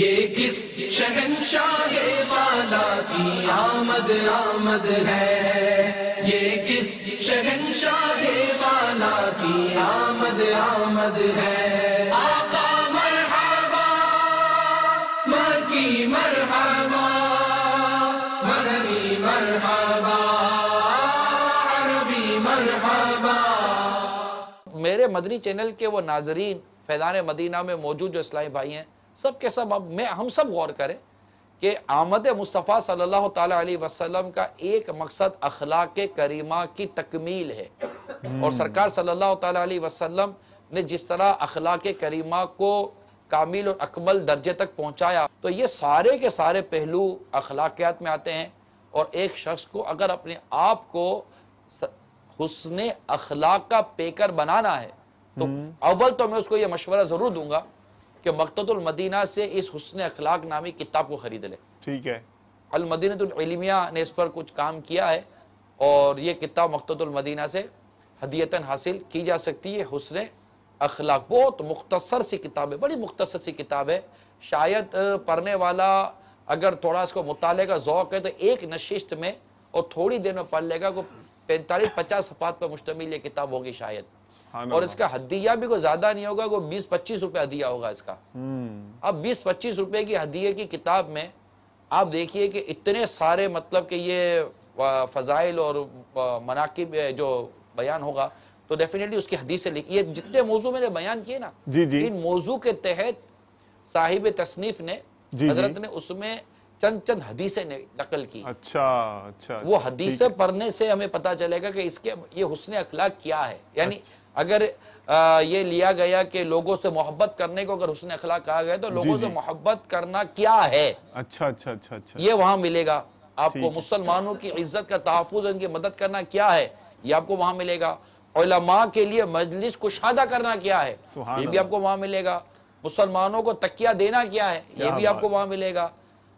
یہ کس شہنشاہ والا کی آمد آمد ہے، یہ کس شہنشاہ والا کی آمد آمد ہے۔ آقا مرحبا، مکی مرحبا، مدنی مرحبا، عربی مرحبا۔ میرے مدنی چینل کے وہ ناظرین فیضان مدینہ میں موجود جو اسلامی بھائی ہیں، سب کے سب ہم سب غور کریں کہ آمد مصطفیٰ صلی اللہ تعالیٰ علیہ وسلم کا ایک مقصد اخلاق کریمہ کی تکمیل ہے، اور سرکار صلی اللہ تعالیٰ علیہ وسلم نے جس طرح اخلاق کریمہ کو کامل اور اکمل درجے تک پہنچایا، تو یہ سارے کے سارے پہلو اخلاقیات میں آتے ہیں۔ اور ایک شخص کو اگر اپنے آپ کو حسن اخلاق کا پیکر بنانا ہے تو اول تو میں اس کو یہ مشورہ ضرور دوں گا کہ مقتۃ المدینہ سے اس حسن اخلاق نامی کتاب کو خرید لے۔ ٹھیک ہے، المدینۃ العلمیہ نے اس پر کچھ کام کیا ہے، اور یہ کتاب مقتۃ المدینہ سے ہدیتاً حاصل کی جا سکتی ہے۔ حسن اخلاق بہت مختصر سی کتاب ہے، بڑی مختصر سی کتاب ہے، شاید پڑھنے والا اگر تھوڑا اس کو مطالعے کا ذوق ہے تو ایک نشست میں اور تھوڑی دیر میں پڑھ لے گا۔ کو 45-50 صفحات پر مشتمل یہ کتاب ہوگی شاید، اور اس کا ہدیہ بھی کوئی زیادہ نہیں ہوگا، کوئی 20-25 روپے ہدیہ ہوگا اس کا۔ اب 20-25 روپے کی ہدیے کی کتاب میں آپ دیکھیے کہ اتنے سارے مطلب کہ یہ فضائل اور مناقب جو بیان ہوگا، تو ڈیفینیٹلی اس کی حدیث سے یہ جتنے موضوع میں نے بیان کیے نا، ان موضوع کے تحت صاحب تصنیف نے حضرت نے اس میں چند حدیثیں نقل کی۔ اچھا وہ حدیثیں پڑھنے سے ہمیں پتہ چلے گا کہ اس کے یہ حسن اخلاق کیا ہے، یعنی اگر یہ لیا گیا کہ لوگوں سے محبت کرنے کو اگر حسن اخلاق کہا گیا تو لوگوں سے محبت کرنا کیا ہے، اچھا یہ وہاں ملے گا آپ کو۔ مسلمانوں کی عزت کا تحفظ، ان کی مدد کرنا کیا ہے، یہ آپ کو وہاں ملے گا۔ علماء کے لیے مجلس کشادہ کرنا کیا ہے، یہ بھی آپ کو وہاں ملے گا۔ مسلمانوں کو تکیہ دینا کیا ہے، یہ بھی آپ کو وہاں ملے گا۔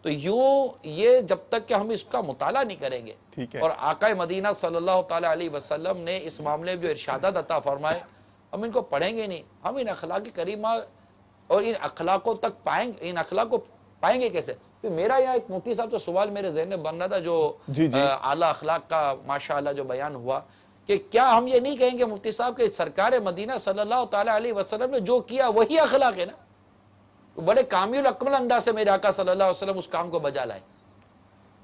تو یوں یہ جب تک کہ ہم اس کا مطالعہ نہیں کریں گے، اور آقا مدینہ صلی اللہ تعالیٰ علیہ وسلم نے اس معاملے میں جو ارشادات عطا فرمائے ہم ان کو پڑھیں گے نہیں، ہم ان اخلاق کریمہ اور ان اخلاقوں تک ان اخلاق کو پائیں گے کیسے؟ میرا یہاں ایک مفتی صاحب تو سوال میرے ذہن میں بن رہا تھا جو اعلیٰ اخلاق کا ماشاءاللہ جو بیان ہوا، کہ کیا ہم یہ نہیں کہیں گے مفتی صاحب کہ سرکار مدینہ صلی اللہ تعالیٰ علیہ وسلم نے جو کیا وہی اخلاق ہے نا؟ بڑے کامل اکمل انداز سے میرے آقا صلی اللہ علیہ وسلم اس کام کو بجا لائے۔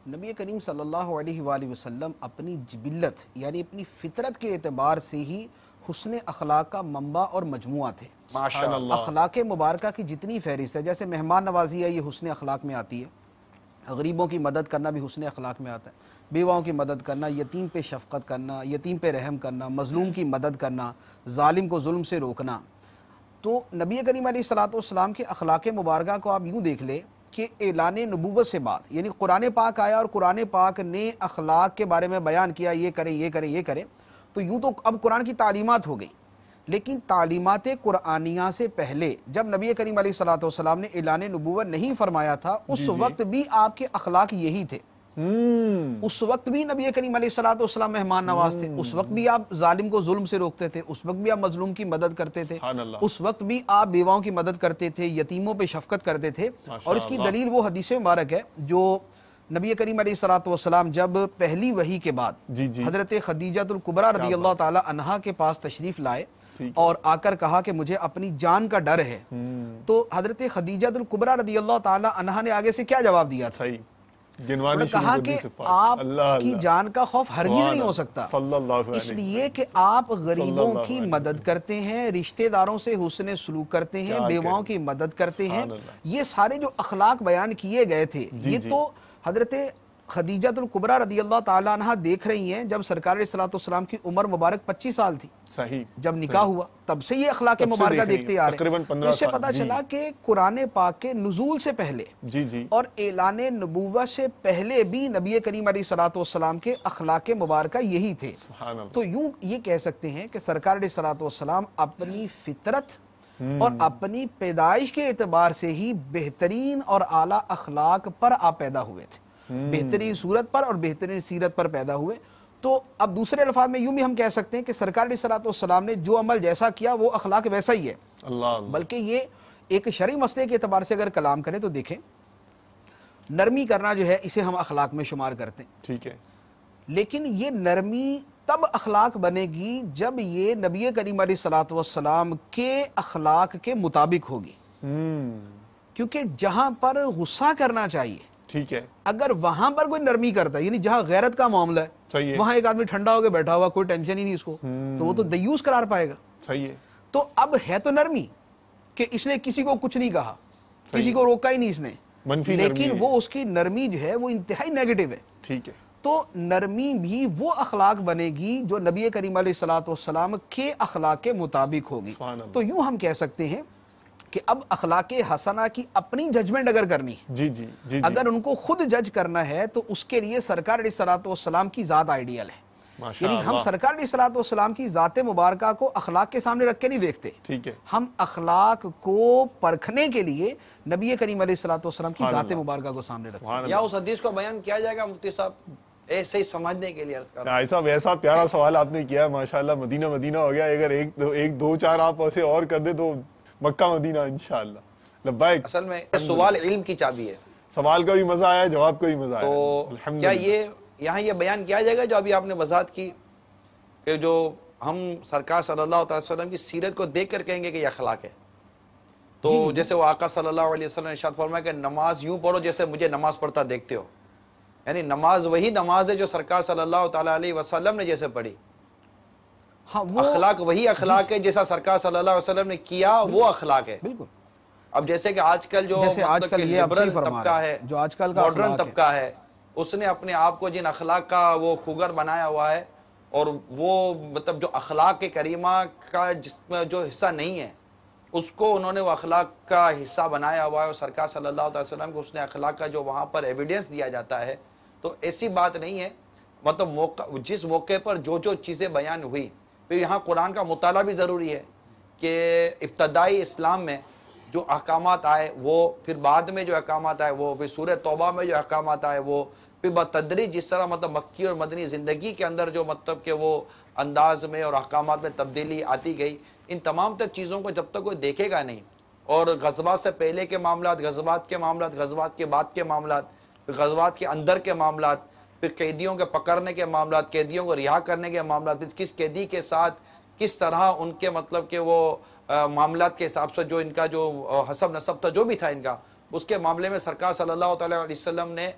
نبی کریم صلی اللہ علیہ وآلہ وسلم اپنی جبلت یعنی اپنی فطرت کے اعتبار سے ہی حسن اخلاق کا منبع اور مجموعہ تھے۔ ماشاءاللہ اخلاق مبارکہ کی جتنی فہرست ہے، جیسے مہمان نوازی ہے، یہ حسن اخلاق میں آتی ہے۔ غریبوں کی مدد کرنا بھی حسن اخلاق میں آتا ہے، بیواؤں کی مدد کرنا، یتیم پہ شفقت کرنا، یتیم پہ رحم کرنا، مظلوم کی مدد کرنا، ظالم کو ظلم سے روکنا۔ تو نبی کریم علیہ الصلوۃ والسلام کے اخلاق مبارکہ کو آپ یوں دیکھ لیں کہ اعلان نبوت سے بعد، یعنی قرآن پاک آیا اور قرآن پاک نے اخلاق کے بارے میں بیان کیا، یہ کریں یہ کریں یہ کریں، تو یوں تو اب قرآن کی تعلیمات ہو گئی، لیکن تعلیمات قرآنیہ سے پہلے جب نبی کریم علیہ الصلوۃ والسلام نے اعلان نبوت نہیں فرمایا تھا، اس وقت بھی آپ کے اخلاق یہی تھے۔ اس وقت بھی نبی کریم علیہ الصلوۃ والسلام مہمان نواز تھے، اس وقت بھی آپ ظالم کو ظلم سے روکتے تھے، اس وقت بھی آپ مظلوم کی مدد کرتے تھے، اس وقت بھی آپ بیواؤں کی مدد کرتے تھے، یتیموں پہ شفقت کرتے تھے۔ اور اس کی دلیل وہ حدیث مبارک ہے جو نبی کریم علیہ الصلوۃ والسلام جب پہلی وحی کے بعد حضرت خدیجہ الکبریٰ رضی اللہ تعالی عنہا کے پاس تشریف لائے اور آ کر کہا کہ مجھے اپنی جان کا ڈر ہے، تو حضرت خدیجہ الکبریٰ رضی اللہ تعالی عنہا نے آگے سے کیا جواب دیا تھا؟ انہوں نے کہا کہ آپ کی جان کا خوف ہرگز نہیں ہو سکتا، اس لیے کہ آپ غریبوں کی مدد کرتے ہیں، رشتہ داروں سے حسن سلوک کرتے ہیں، بیواؤں کی مدد کرتے ہیں۔ یہ سارے جو اخلاق بیان کیے گئے تھے، یہ تو حضرت خدیجہ الکبریٰ رضی اللہ تعالیٰ عنہ دیکھ رہی ہیں جب سرکار علیہ الصلوۃ والسلام کی عمر مبارک 25 سال تھی، جب نکاح ہوا تب سے یہ اخلاق مبارکہ دیکھتے آ رہے ہیں۔ تو اس سے پتہ چلا کہ قرآن پاک کے نزول سے پہلے اور اعلان نبوت سے پہلے بھی نبی کریم علیہ الصلوۃ والسلام کے اخلاق مبارکہ یہی تھے۔ تو یوں یہ کہہ سکتے ہیں کہ سرکار علیہ الصلوۃ والسلام اپنی فطرت اور اپنی پیدائش کے اعتبار سے ہی بہترین اور اعلیٰ اخلاق پر آپ پیدا ہوئے تھے، بہترین صورت پر اور بہترین سیرت پر پیدا ہوئے۔ تو اب دوسرے الفاظ میں یوں بھی ہم کہہ سکتے ہیں کہ سرکار علیہ الصلوۃ والسلام نے جو عمل جیسا کیا وہ اخلاق ویسا ہی ہے، بلکہ یہ ایک شرعی مسئلے کے اعتبار سے اگر کلام کریں تو دیکھیں نرمی کرنا جو ہے اسے ہم اخلاق میں شمار کرتے ہیں، ٹھیک ہے، لیکن یہ نرمی تب اخلاق بنے گی جب یہ نبی کریم علیہ الصلوۃ والسلام کے اخلاق کے مطابق ہوگی، کیونکہ جہاں پر غصہ کرنا چاہیے ٹھیک ہے، اگر وہاں پر کوئی نرمی کرتا ہے، یعنی جہاں غیرت کا معاملہ صحیح ہے ہے، وہاں ایک آدمی ٹھنڈا ہو کے بیٹھا ہوا، کوئی ٹینشن ہی نہیں اس کو، تو وہ تو دیوس قرار پائے گا۔ صحیح ہے، تو اب ہے تو نرمی کہ اس نے کسی کو کچھ نہیں کہا، کسی کو روکا ہی نہیں اس نے، منفی نرمی لیکن ہے، وہ اس کی نرمی جو ہے وہ انتہائی نیگیٹو ہے۔ ٹھیک ہے، تو نرمی بھی وہ اخلاق بنے گی جو نبی کریم علیہ الصلوۃ والسلام کے اخلاق کے مطابق ہوگی۔ سبحان اللہ، تو یوں ہم کہہ سکتے ہیں کہ اب اخلاق حسنہ کی اپنی ججمنٹ اگر کرنی ہے، جی جی جی جی، اگر ان کو خود جج کرنا ہے تو اس کے لیے سرکار علیہ الصلوۃ والسلام کی ذات آئیڈیل ہے۔ ماشاء یعنی ہم اللہ، سرکار علیہ الصلوۃ والسلام کی ذات مبارکہ کو اخلاق کے سامنے رکھ کے نہیں دیکھتے، ٹھیک ہے، ہم اخلاق کو پرکھنے کے لیے نبی کریم علیہ الصلوۃ والسلام کی سبحان ذات اللہ، مبارکہ کو سامنے رکھتے ہیں۔ سبحان یا اللہ۔ اس حدیث کو بیان کیا جائے گا مفتی صاحب ایسے ہی سمجھنے کے لیے عرض کر رہا ہوں۔ ایسا ویسا پیارا سوال آپ نے کیا ہے، ماشاءاللہ مدینہ مدینہ ہو گیا، اگر ایک دو چار آپ ایسے اور کر دیں تو مکہ مدینہ انشاءاللہ۔ لبیک، اصل میں سوال علم کی چابی ہے، سوال کا بھی مزہ آیا، جواب کا بھی مزہ آیا، تو کیا الحمدللہ۔ یہ یہاں یہ بیان کیا جائے گا جو ابھی آپ نے وضاحت کی کہ جو ہم سرکار صلی اللہ علیہ وسلم کی سیرت کو دیکھ کر کہیں گے کہ یہ اخلاق ہے، تو جیسے وہ آقا صلی اللہ علیہ وسلم نے ارشاد فرمایا کہ نماز یوں پڑھو جیسے مجھے نماز پڑھتا دیکھتے ہو، یعنی نماز وہی نماز ہے جو سرکار صلی اللہ تعالیٰ علیہ وسلم نے جیسے پڑھی، ہاں وہ اخلاق وہی اخلاق ہے جیسا سرکار صلی اللہ علیہ وسلم نے کیا وہ اخلاق ہے۔ بالکل، اب جیسے کہ آج کل جو جیسے آج کل یہ آپ صحیح لبرل فرما طبقہ رہے ہے، ہیں، جو آج کل کا ماڈرن اخلاق ہے، طبقہ ہے، اس نے اپنے آپ کو جن اخلاق کا وہ کھوگر بنایا ہوا ہے، اور وہ مطلب جو اخلاق کریمہ کا جس میں جو حصہ نہیں ہے اس کو انہوں نے وہ اخلاق کا حصہ بنایا ہوا ہے، اور سرکار صلی اللہ علیہ وسلم کو اس نے اخلاق کا جو وہاں پر ایویڈنس دیا جاتا ہے، تو ایسی بات نہیں ہے، مطلب جس موقع پر جو چیزیں بیان ہوئی، پھر یہاں قرآن کا مطالعہ بھی ضروری ہے کہ ابتدائی اسلام میں جو احکامات آئے وہ، پھر بعد میں جو احکامات آئے وہ، پھر سورہ توبہ میں جو احکامات آئے وہ، پھر بتدریج جس طرح مطلب مکی اور مدنی زندگی کے اندر جو مطلب کہ وہ انداز میں اور احکامات میں تبدیلی آتی گئی، ان تمام تر چیزوں کو جب تک کوئی دیکھے گا نہیں، اور غزوات سے پہلے کے معاملات، غزوات کے معاملات، غزوات کے بعد کے معاملات، پھر غزوات کے اندر کے معاملات، پھر قیدیوں کے پکڑنے کے معاملات، قیدیوں کو رہا کرنے کے معاملات، پھر کس قیدی کے ساتھ کس طرح ان کے مطلب کہ وہ معاملات کے حساب سے جو ان کا جو حسب نسب تھا جو بھی تھا ان کا، اس کے معاملے میں سرکار صلی اللہ تعالیٰ علیہ وسلم نے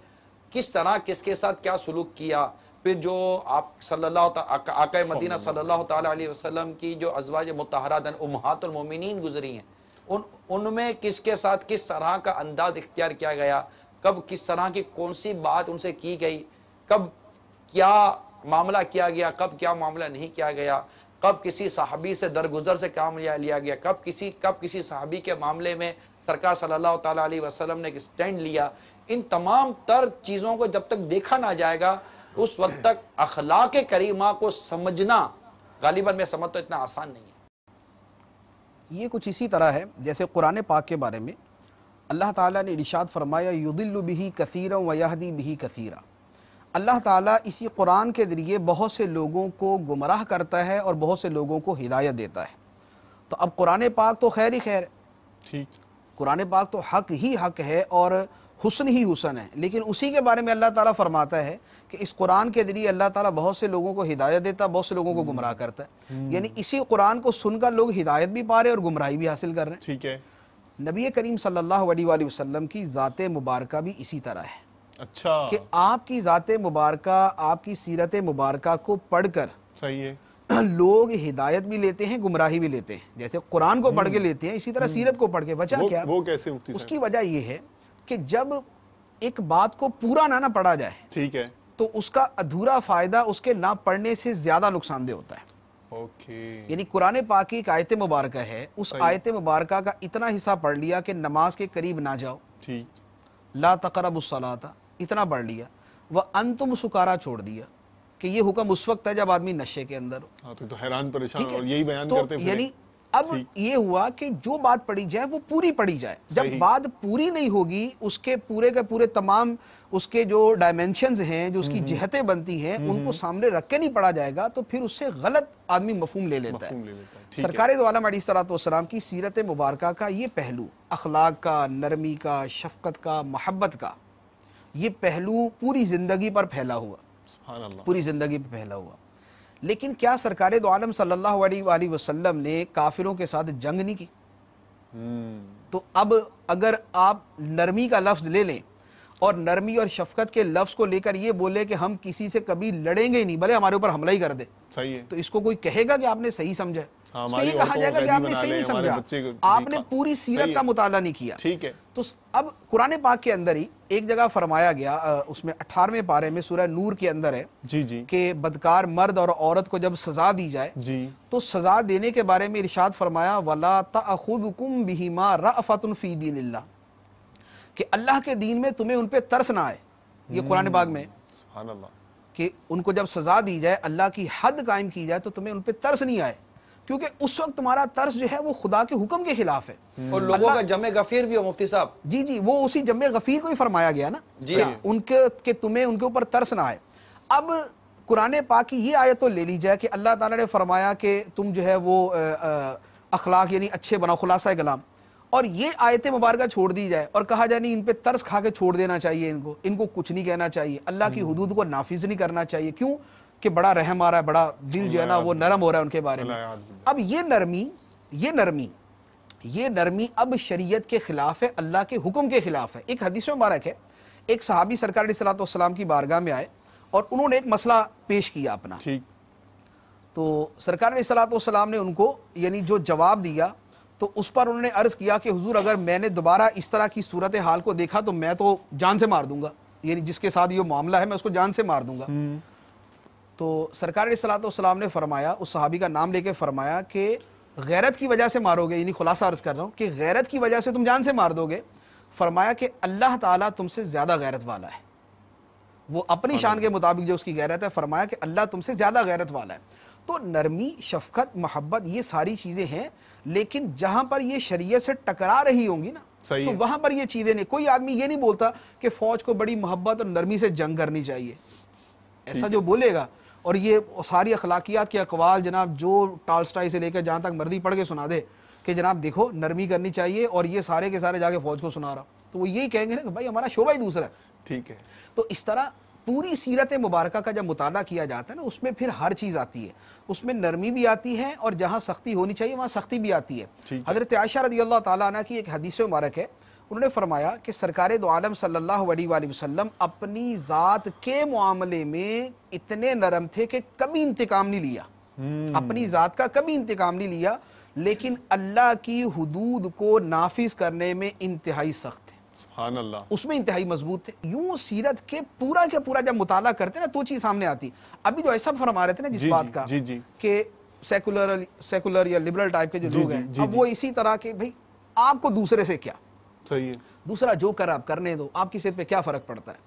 کس طرح کس کے ساتھ کیا سلوک کیا، پھر جو آپ صلی اللہ آقا مدینہ صلی اللہ تعالیٰ علیہ وسلم کی جو ازواج مطہرات امہات المومنین گزری ہیں، ان میں کس کے ساتھ کس طرح کا انداز اختیار کیا گیا، کب کس طرح کی کون سی بات ان سے کی گئی، کب کیا معاملہ کیا گیا، کب کیا معاملہ نہیں کیا گیا، کب کسی صحابی سے درگزر سے کام لیا گیا، کب کسی صحابی کے معاملے میں سرکار صلی اللہ تعالیٰ علیہ وسلم نے ایک سٹینڈ لیا، ان تمام تر چیزوں کو جب تک دیکھا نہ جائے گا اس وقت تک اخلاق کریمہ کو سمجھنا غالباً میں سمجھتا اتنا آسان نہیں ہے۔ یہ کچھ اسی طرح ہے جیسے قرآن پاک کے بارے میں اللہ تعالیٰ نے ارشاد فرمایا یضل بہ کثیرا ویہدی بہ کثیرا، اللہ تعالیٰ اسی قرآن کے ذریعے بہت سے لوگوں کو گمراہ کرتا ہے اور بہت سے لوگوں کو ہدایت دیتا ہے۔ تو اب قرآن پاک تو خیر ہی خیر ہے، ٹھیک، قرآن پاک تو حق ہی حق ہے اور حسن ہی حسن ہے، لیکن اسی کے بارے میں اللہ تعالیٰ فرماتا ہے کہ اس قرآن کے ذریعے اللہ تعالیٰ بہت سے لوگوں کو ہدایت دیتا ہے، بہت سے لوگوں کو گمراہ کرتا ہے، یعنی اسی قرآن کو سن کر لوگ ہدایت بھی پا رہے ہیں اور گمراہی بھی حاصل کر رہے ہیں۔ ٹھیک ہے، نبی کریم صلی اللہ علیہ وآلہ وسلم کی ذات مبارکہ بھی اسی طرح ہے اچھا، کہ آپ کی ذات مبارکہ، آپ کی سیرت مبارکہ کو پڑھ کر صحیح ہے، لوگ ہدایت بھی لیتے ہیں، گمراہی بھی لیتے ہیں، جیسے قرآن کو پڑھ کے لیتے ہیں اسی طرح سیرت کو پڑھ کے۔ وجہ کیا؟ وہ کیسے مفتی اس صاحب؟ کی وجہ یہ ہے کہ جب ایک بات کو پورا نہ پڑھا جائے ٹھیک ہے، تو اس کا ادھورا فائدہ اس کے نہ پڑھنے سے زیادہ نقصان دہ ہوتا ہے۔ اوکے، یعنی قرآن پاک کی ایک آیت مبارکہ ہے، اس آیت مبارکہ کا اتنا حصہ پڑھ لیا کہ نماز کے قریب نہ جاؤ، ٹھیک، لا تقربوا الصلاۃ، اتنا پڑھ لیا، وانتم سکارا چھوڑ دیا کہ یہ حکم اس وقت ہے جب آدمی نشے کے اندر ہو۔ ہاں تو حیران پریشان ٹھیک ہے؟ اور یہی بیان تو کرتے پھریں۔ یعنی اب یہ ہوا کہ جو بات پڑھی جائے وہ پوری پڑھی جائے. جب بات پوری نہیں ہوگی, اس کے پورے تمام اس کے جو ڈائمینشنز ہیں, جو اس کی جہتیں بنتی ہیں, ان کو سامنے رکھ کے نہیں پڑھا جائے گا تو پھر اس سے غلط آدمی مفہوم لے لیتا ہے. سرکار دو عالم علیہ السلام کی سیرت مبارکہ کا یہ پہلو, اخلاق کا, نرمی کا, شفقت کا, محبت کا, یہ پہلو پوری زندگی پر پھیلا ہوا, پوری زندگی پر پھیلا ہوا. لیکن کیا سرکار دو عالم صلی اللہ علیہ وآلہ وسلم نے کافروں کے ساتھ جنگ نہیں کی؟ تو اب اگر آپ نرمی کا لفظ لے لیں اور نرمی اور شفقت کے لفظ کو لے کر یہ بولے کہ ہم کسی سے کبھی لڑیں گے ہی نہیں, بھلے ہمارے اوپر حملہ ہی کر دے, تو اس کو کوئی کہے گا کہ آپ نے صحیح سمجھا؟ اس کو یہ کہا جائے گا کہ آپ نے صحیح نہیں سمجھا, آپ نے پوری سیرت کا مطالعہ نہیں کیا. تو اب قرآن پاک کے اندر ہی ایک جگہ فرمایا گیا, اس میں 18ویں پارے میں سورہ نور کے اندر ہے کہ بدکار مرد اور عورت کو جب سزا دی جائے تو سزا دینے کے بارے میں ارشاد فرمایا وَلَا تَأْخُذُكُمْ بِهِمَا رَأْفَةٌ فِي دِينِ اللَّهِ, کہ اللہ کے دین میں تمہیں ان پہ ترس نہ آئے. یہ قرآن پاک میں سبحان اللہ, کہ ان کو جب سزا دی جائے, اللہ کی حد قائم کی جائے, تو تمہیں ان پہ ترس نہیں آئے, کیونکہ اس وقت تمہارا ترس جو ہے وہ خدا کے حکم کے خلاف ہے. اور لوگوں کا جمع غفیر بھی ہو مفتی صاحب. جی وہ اسی جمع غفیر کو ہی فرمایا گیا نا, ان کے کہ تمہیں ان کے اوپر ترس نہ آئے. اب قرآن پاک کی یہ آیت تو لے لی جائے کہ اللہ تعالیٰ نے فرمایا کہ تم جو ہے وہ اخلاق یعنی اچھے بناؤ, خلاصہ کلام, اور یہ آیت مبارکہ چھوڑ دی جائے اور کہا جائے نہیں ان پہ ترس کھا کے چھوڑ دینا چاہیے, ان کو کچھ نہیں کہنا چاہیے, اللہ کی حدود کو نافذ نہیں کرنا چاہیے. کیوں کہ بڑا رحم آ رہا ہے, بڑا دل جو ہے نا وہ نرم ہو رہا ہے ان کے بارے میں. اب یہ نرمی اب شریعت کے خلاف ہے, اللہ کے حکم کے خلاف ہے. ایک حدیث مبارک ہے, ایک صحابی سرکار علیہ السلام کی بارگاہ میں آئے اور انہوں نے ایک مسئلہ پیش کیا اپنا. تو سرکار علیہ السلام نے ان کو یعنی جو جواب دیا تو اس پر انہوں نے عرض کیا کہ حضور اگر میں نے دوبارہ اس طرح کی صورتحال کو دیکھا تو میں تو جان سے مار دوں گا, یعنی جس کے ساتھ یہ معاملہ ہے میں اس کو جان سے مار دوں گا. تو سرکار علیہ السلام نے فرمایا, اس صحابی کا نام لے کے فرمایا کہ غیرت کی وجہ سے مارو گے, یعنی خلاصہ عرض کر رہا ہوں کہ غیرت کی وجہ سے تم جان سے مار دو گے. فرمایا کہ اللہ تعالیٰ تم سے زیادہ غیرت والا ہے, وہ اپنی شان کے مطابق جو اس کی غیرت ہے, فرمایا کہ اللہ تم سے زیادہ غیرت والا ہے. تو نرمی, شفقت, محبت یہ ساری چیزیں ہیں, لیکن جہاں پر یہ شریعت سے ٹکرا رہی ہوں گی نا تو وہاں پر یہ چیزیں نہیں. کوئی آدمی یہ نہیں بولتا کہ فوج کو بڑی محبت اور نرمی سے جنگ کرنی چاہیے, ایسا جو بولے گا اور یہ ساری اخلاقیات کے اقوال جناب جو ٹالسٹائی سے لے کے جہاں تک مرضی پڑھ کے سنا دے کہ جناب دیکھو نرمی کرنی چاہیے, اور یہ سارے کے سارے جا کے فوج کو سنا رہا, تو وہ یہی کہیں گے نا کہ بھائی ہمارا شعبہ ہی دوسرا ہے. ٹھیک ہے. تو اس طرح پوری سیرت مبارکہ کا جب مطالعہ کیا جاتا ہے نا, اس میں پھر ہر چیز آتی ہے, اس میں نرمی بھی آتی ہے اور جہاں سختی ہونی چاہیے وہاں سختی بھی آتی ہے. حضرت عائشہ رضی اللہ تعالیٰ عنہ کی ایک حدیث مبارک ہے, انہوں نے فرمایا کہ سرکار دو عالم صلی اللہ علیہ وآلہ وسلم اپنی ذات کے معاملے میں اتنے نرم تھے کہ کبھی انتقام نہیں لیا, اپنی ذات کا کبھی انتقام نہیں لیا, لیکن اللہ کی حدود کو نافذ کرنے میں انتہائی سخت تھے. سبحان اللہ, اس میں انتہائی مضبوط تھے. یوں سیرت کے پورا کے پورا جب مطالعہ کرتے نا تو چیز سامنے آتی. ابھی جو ایسا فرما رہے تھے نا جس بات کا کہ سیکولر یا لبرل ٹائپ کے جو لوگ ہیں, اب وہ اسی طرح کے بھئی آپ کو دوسرے سے کیا, صحیح ہے, دوسرا جو کر آپ کرنے دو, آپ کی صحت پہ کیا فرق پڑتا ہے.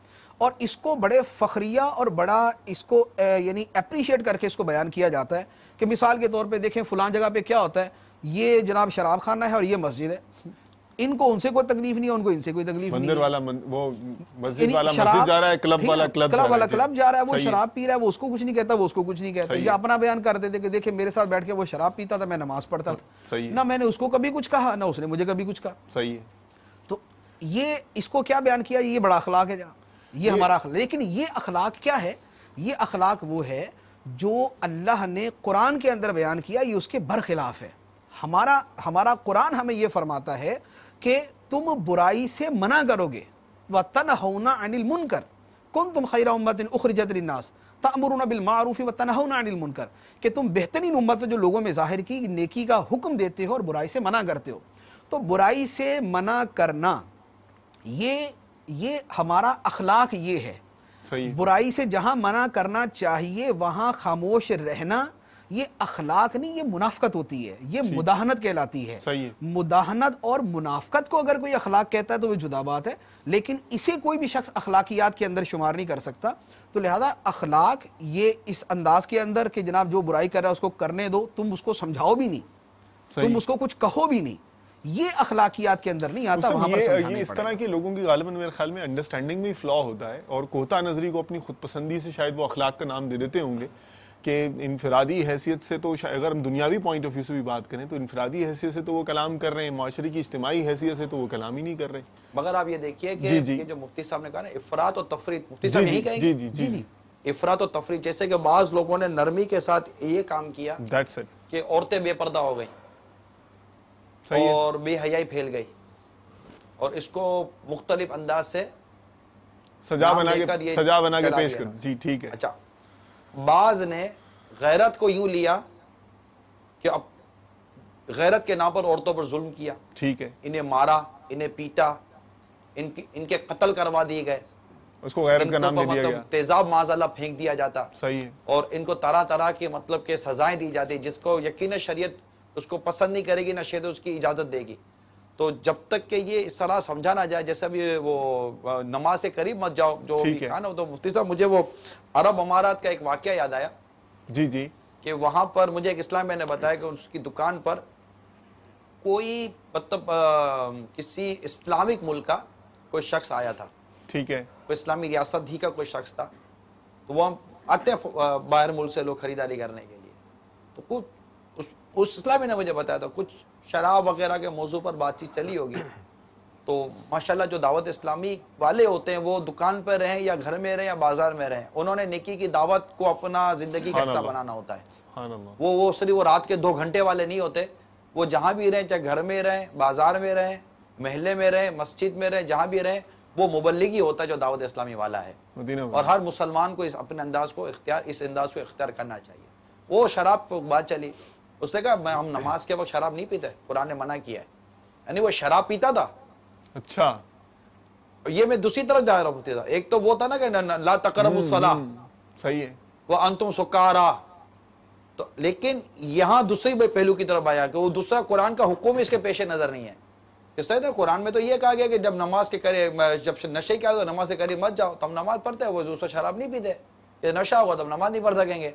اور اس کو بڑے فخریہ اور بڑا اس کو یعنی اپریشیٹ کر کے اس کو بیان کیا جاتا ہے کہ مثال کے طور پہ دیکھیں فلان جگہ پہ کیا ہوتا ہے, یہ جناب شراب خانہ ہے اور یہ مسجد ہے, ان کو ان سے کوئی تکلیف نہیں ہے, ان کو ان سے کوئی تکلیف نہیں ہے. مندر والا وہ مسجد والا مسجد جا رہا ہے, کلب والا کلب جا رہا ہے, وہ شراب پی رہا ہے, وہ اس کو کچھ نہیں کہتا, وہ اس کو کچھ نہیں کہتا. یہ اپنا بیان کر دیتے کہ دیکھیں میرے ساتھ بیٹھ کے وہ شراب پیتا تھا, میں نماز پڑھتا تھا, نہ میں نے اس کو کبھی کچھ کہا نہ اس نے مجھے کبھی کچھ کہا. صحیح ہے. تو یہ اس کو کیا بیان کیا, یہ بڑا اخلاق ہے جناب, یہ ہمارا اخلاق. لیکن یہ اخلاق کیا ہے, یہ اخلاق وہ ہے جو اللہ نے قرآن کے اندر بیان کیا, یہ اس کے برخلاف ہے. ہمارا قرآن ہمیں یہ فرماتا ہے کہ تم برائی سے منع کرو گے, وَتَنْهَوْنَ عَنِ الْمُنْكَرِ كُنْتُمْ خَيْرَ أُمَّةٍ أُخْرِجَتْ لِلنَّاسِ تَأْمُرُونَ بِالْمَعْرُوفِ وَتَنْهَوْنَ عَنِ الْمُنْكَرِ, کہ تم بہترین امت جو لوگوں میں ظاہر کی نیکی کا حکم دیتے ہو اور برائی سے منع کرتے ہو. تو برائی سے منع کرنا یہ ہمارا اخلاق یہ ہے. برائی سے جہاں منع کرنا چاہیے وہاں خاموش رہنا یہ اخلاق نہیں, یہ منافقت ہوتی ہے, یہ مداہنت کہلاتی ہے. مداہنت اور منافقت کو اگر کوئی اخلاق کہتا ہے تو وہ جدا بات ہے, لیکن اسے کوئی بھی شخص اخلاقیات کے اندر شمار نہیں کر سکتا. تو لہذا اخلاق یہ اس انداز کے اندر کہ جناب جو برائی کر رہا ہے اس کو کرنے دو, تم اس کو سمجھاؤ بھی نہیں, تم اس کو کچھ کہو بھی نہیں. یہ اخلاقیات کے اندر نہیں آتا, وہاں پر سمجھانا یہ اس پڑے طرح گا. کے لوگوں کی غالباً میرے خیال میں انڈرسٹینڈنگ میں فلا ہوتا ہے, اور کوتا نظری کو اپنی خود پسندی سے شاید وہ اخلاق کا نام دے دیتے ہوں گے کہ انفرادی حیثیت سے تو اگر ہم دنیاوی پوائنٹ آف ویو سے بھی بات کریں تو انفرادی حیثیت سے تو وہ کلام کر رہے ہیں, معاشرے کی اجتماعی حیثیت سے تو وہ کلام ہی نہیں کر رہے. مگر آپ یہ دیکھیے کہ یہ جو مفتی صاحب نے کہا نا افراط و تفریط, مفتی صاحب یہی کہیں گے جی افراط و تفریط, جیسے کہ بعض لوگوں نے نرمی کے ساتھ یہ کام کیا دیٹس اٹ کہ عورتیں بے پردہ ہو گئیں اور بے حیائی پھیل گئی, اور اس کو مختلف انداز سے سجا بنا کے پیش کر. جی ٹھیک ہے. اچھا, بعض نے غیرت کو یوں لیا کہ اب غیرت کے نام پر عورتوں پر ظلم کیا, ٹھیک ہے, انہیں مارا, انہیں پیٹا, ان کے قتل کروا دیے گئے, اس کو غیرت کا نام دے دیا گیا, تیزاب معاذ اللہ پھینک دیا جاتا, صحیح ہے, اور ان کو طرح طرح کے مطلب کہ سزائیں دی جاتی, جس کو یقینا شریعت اس کو پسند نہیں کرے گی, نہ شریعت اس کی اجازت دے گی. تو جب تک کہ یہ اس طرح سمجھا نہ جائے, جیسا بھی وہ نماز سے قریب مت جاؤ جو بھی کہا نا, تو مفتی صاحب مجھے وہ عرب امارات کا ایک واقعہ یاد آیا. جی کہ وہاں پر مجھے ایک اسلام میں نے بتایا کہ اس کی دکان پر کوئی مطلب کسی اسلامک ملک کا کوئی شخص آیا تھا, ٹھیک ہے, کوئی اسلامی ریاست ہی کا کوئی شخص تھا. تو وہ آتے ہیں باہر ملک سے لوگ خریداری کرنے کے لیے, تو کچھ اس اسلامی نے مجھے بتایا تھا کچھ شراب وغیرہ کے موضوع پر بات چیت چلی ہوگی. تو ماشاءاللہ جو دعوت اسلامی والے ہوتے ہیں وہ دکان پہ رہیں یا گھر میں رہیں یا بازار میں رہیں, انہوں نے نیکی کی دعوت کو اپنا زندگی کا حصہ بنانا ہوتا ہے. وہ صرف وہ رات کے 2 گھنٹے والے نہیں ہوتے, وہ جہاں بھی رہیں, چاہے گھر میں رہیں, بازار میں رہیں, محلے میں رہیں, مسجد میں رہیں, جہاں بھی رہیں, وہ مبلغی ہوتا ہے جو دعوت اسلامی والا ہے. اور ہر مسلمان کو اپنے انداز کو اختیار کرنا چاہیے. وہ شراب پر بات چلی, اس نے کہا ہم نماز کے وقت شراب نہیں پیتے, قرآن نے منع کیا ہے. یعنی وہ شراب پیتا تھا. اچھا, یہ میں دوسری طرف جا رہا ہوں تھا, ایک تو وہ تھا نا کہ لا تقربوا الصلاۃ, صحیح ہے, وانتم سکارا, تو لیکن یہاں دوسری پہلو کی طرف آیا کہ وہ دوسرا قرآن کا حکم اس کے پیش نظر نہیں ہے. اس طرح قرآن میں تو یہ کہا گیا کہ جب نماز کے کرے, جب نشے کیا تو نماز کے قریب مت جاؤ. تو ہم نماز پڑھتے ہیں, وہ دوسرا شراب نہیں پیتے, کہ نشہ ہوگا تو ہم نماز نہیں پڑھ سکیں گے.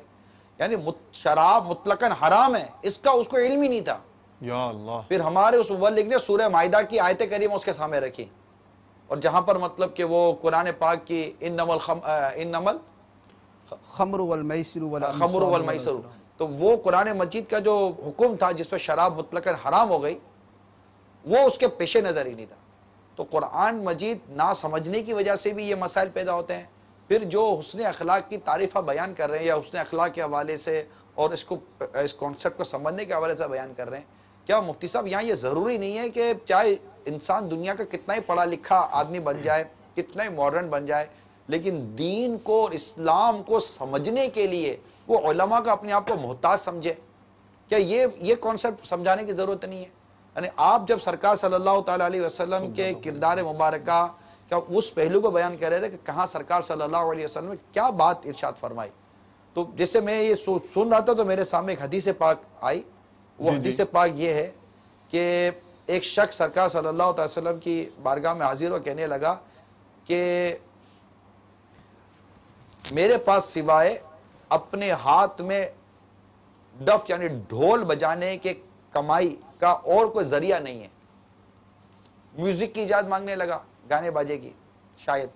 یعنی شراب مطلقاً حرام ہے, اس کو علم ہی نہیں تھا. یا اللہ. پھر ہمارے اس مبلغ نے سورہ مائدہ کی آیت کریمہ اس کے سامنے رکھی, اور جہاں پر مطلب کہ وہ قرآن پاک کی انما الخمر والمیسر والمیسر, تو وہ قرآن مجید کا جو حکم تھا جس پہ شراب مطلقاً حرام ہو گئی, وہ اس کے پیش نظر ہی نہیں تھا. تو قرآن مجید نہ سمجھنے کی وجہ سے بھی یہ مسائل پیدا ہوتے ہیں. پھر جو حسن اخلاق کی تعریفہ بیان کر رہے ہیں یا حسن اخلاق کے حوالے سے اور اس کانسیپٹ کو سمجھنے کے حوالے سے بیان کر رہے ہیں, کیا مفتی صاحب یہاں یہ ضروری نہیں ہے کہ چاہے انسان دنیا کا کتنا ہی پڑھا لکھا آدمی بن جائے, کتنا ہی ماڈرن بن جائے, لیکن دین کو اور اسلام کو سمجھنے کے لیے وہ علماء کا اپنے آپ کو محتاج سمجھے؟ کیا یہ کانسیپٹ سمجھانے کی ضرورت نہیں ہے؟ یعنی آپ جب سرکار صلی اللہ تعالیٰ علیہ وسلم کے کردار مبارکہ کیا اس پہلو کو بیان کر رہے تھے کہ کہاں سرکار صلی اللہ علیہ وسلم نے کیا بات ارشاد فرمائی, تو جیسے میں یہ سن رہا تھا تو میرے سامنے ایک حدیث پاک آئی. وہ حدیث پاک یہ ہے کہ ایک شخص سرکار صلی اللہ علیہ وسلم کی بارگاہ میں حاضر ہو کہنے لگا کہ میرے پاس سوائے اپنے ہاتھ میں ڈف یعنی ڈھول بجانے کے کمائی کا اور کوئی ذریعہ نہیں ہے. میوزک کی ایجاد مانگنے لگا, گانے باجے کی. شاید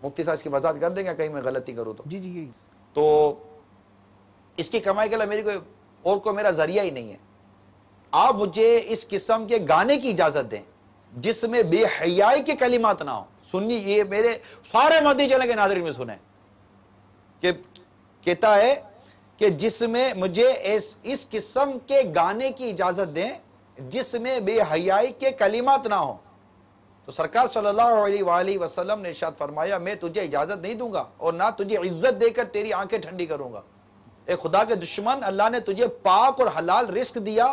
مفتی صاحب اس کی وضاحت کر دیں گے کہیں میں غلطی کروں تو. جی یہی. تو اس کی کمائی کے لیے میری کوئی میرا ذریعہ ہی نہیں ہے. آپ مجھے اس قسم کے گانے کی اجازت دیں جس میں بے حیائی کے کلمات نہ ہو. سننی یہ میرے سارے مدنی چینل کے ناظرین میں سنیں کہ کہتا ہے کہ جس میں مجھے اس قسم کے گانے کی اجازت دیں جس میں بے حیائی کے کلمات نہ ہو. تو سرکار صلی اللہ علیہ وآلہ وسلم نے ارشاد فرمایا میں تجھے اجازت نہیں دوں گا اور نہ تجھے عزت دے کر تیری آنکھیں ٹھنڈی کروں گا. اے خدا کے دشمن, اللہ نے تجھے پاک اور حلال رزق دیا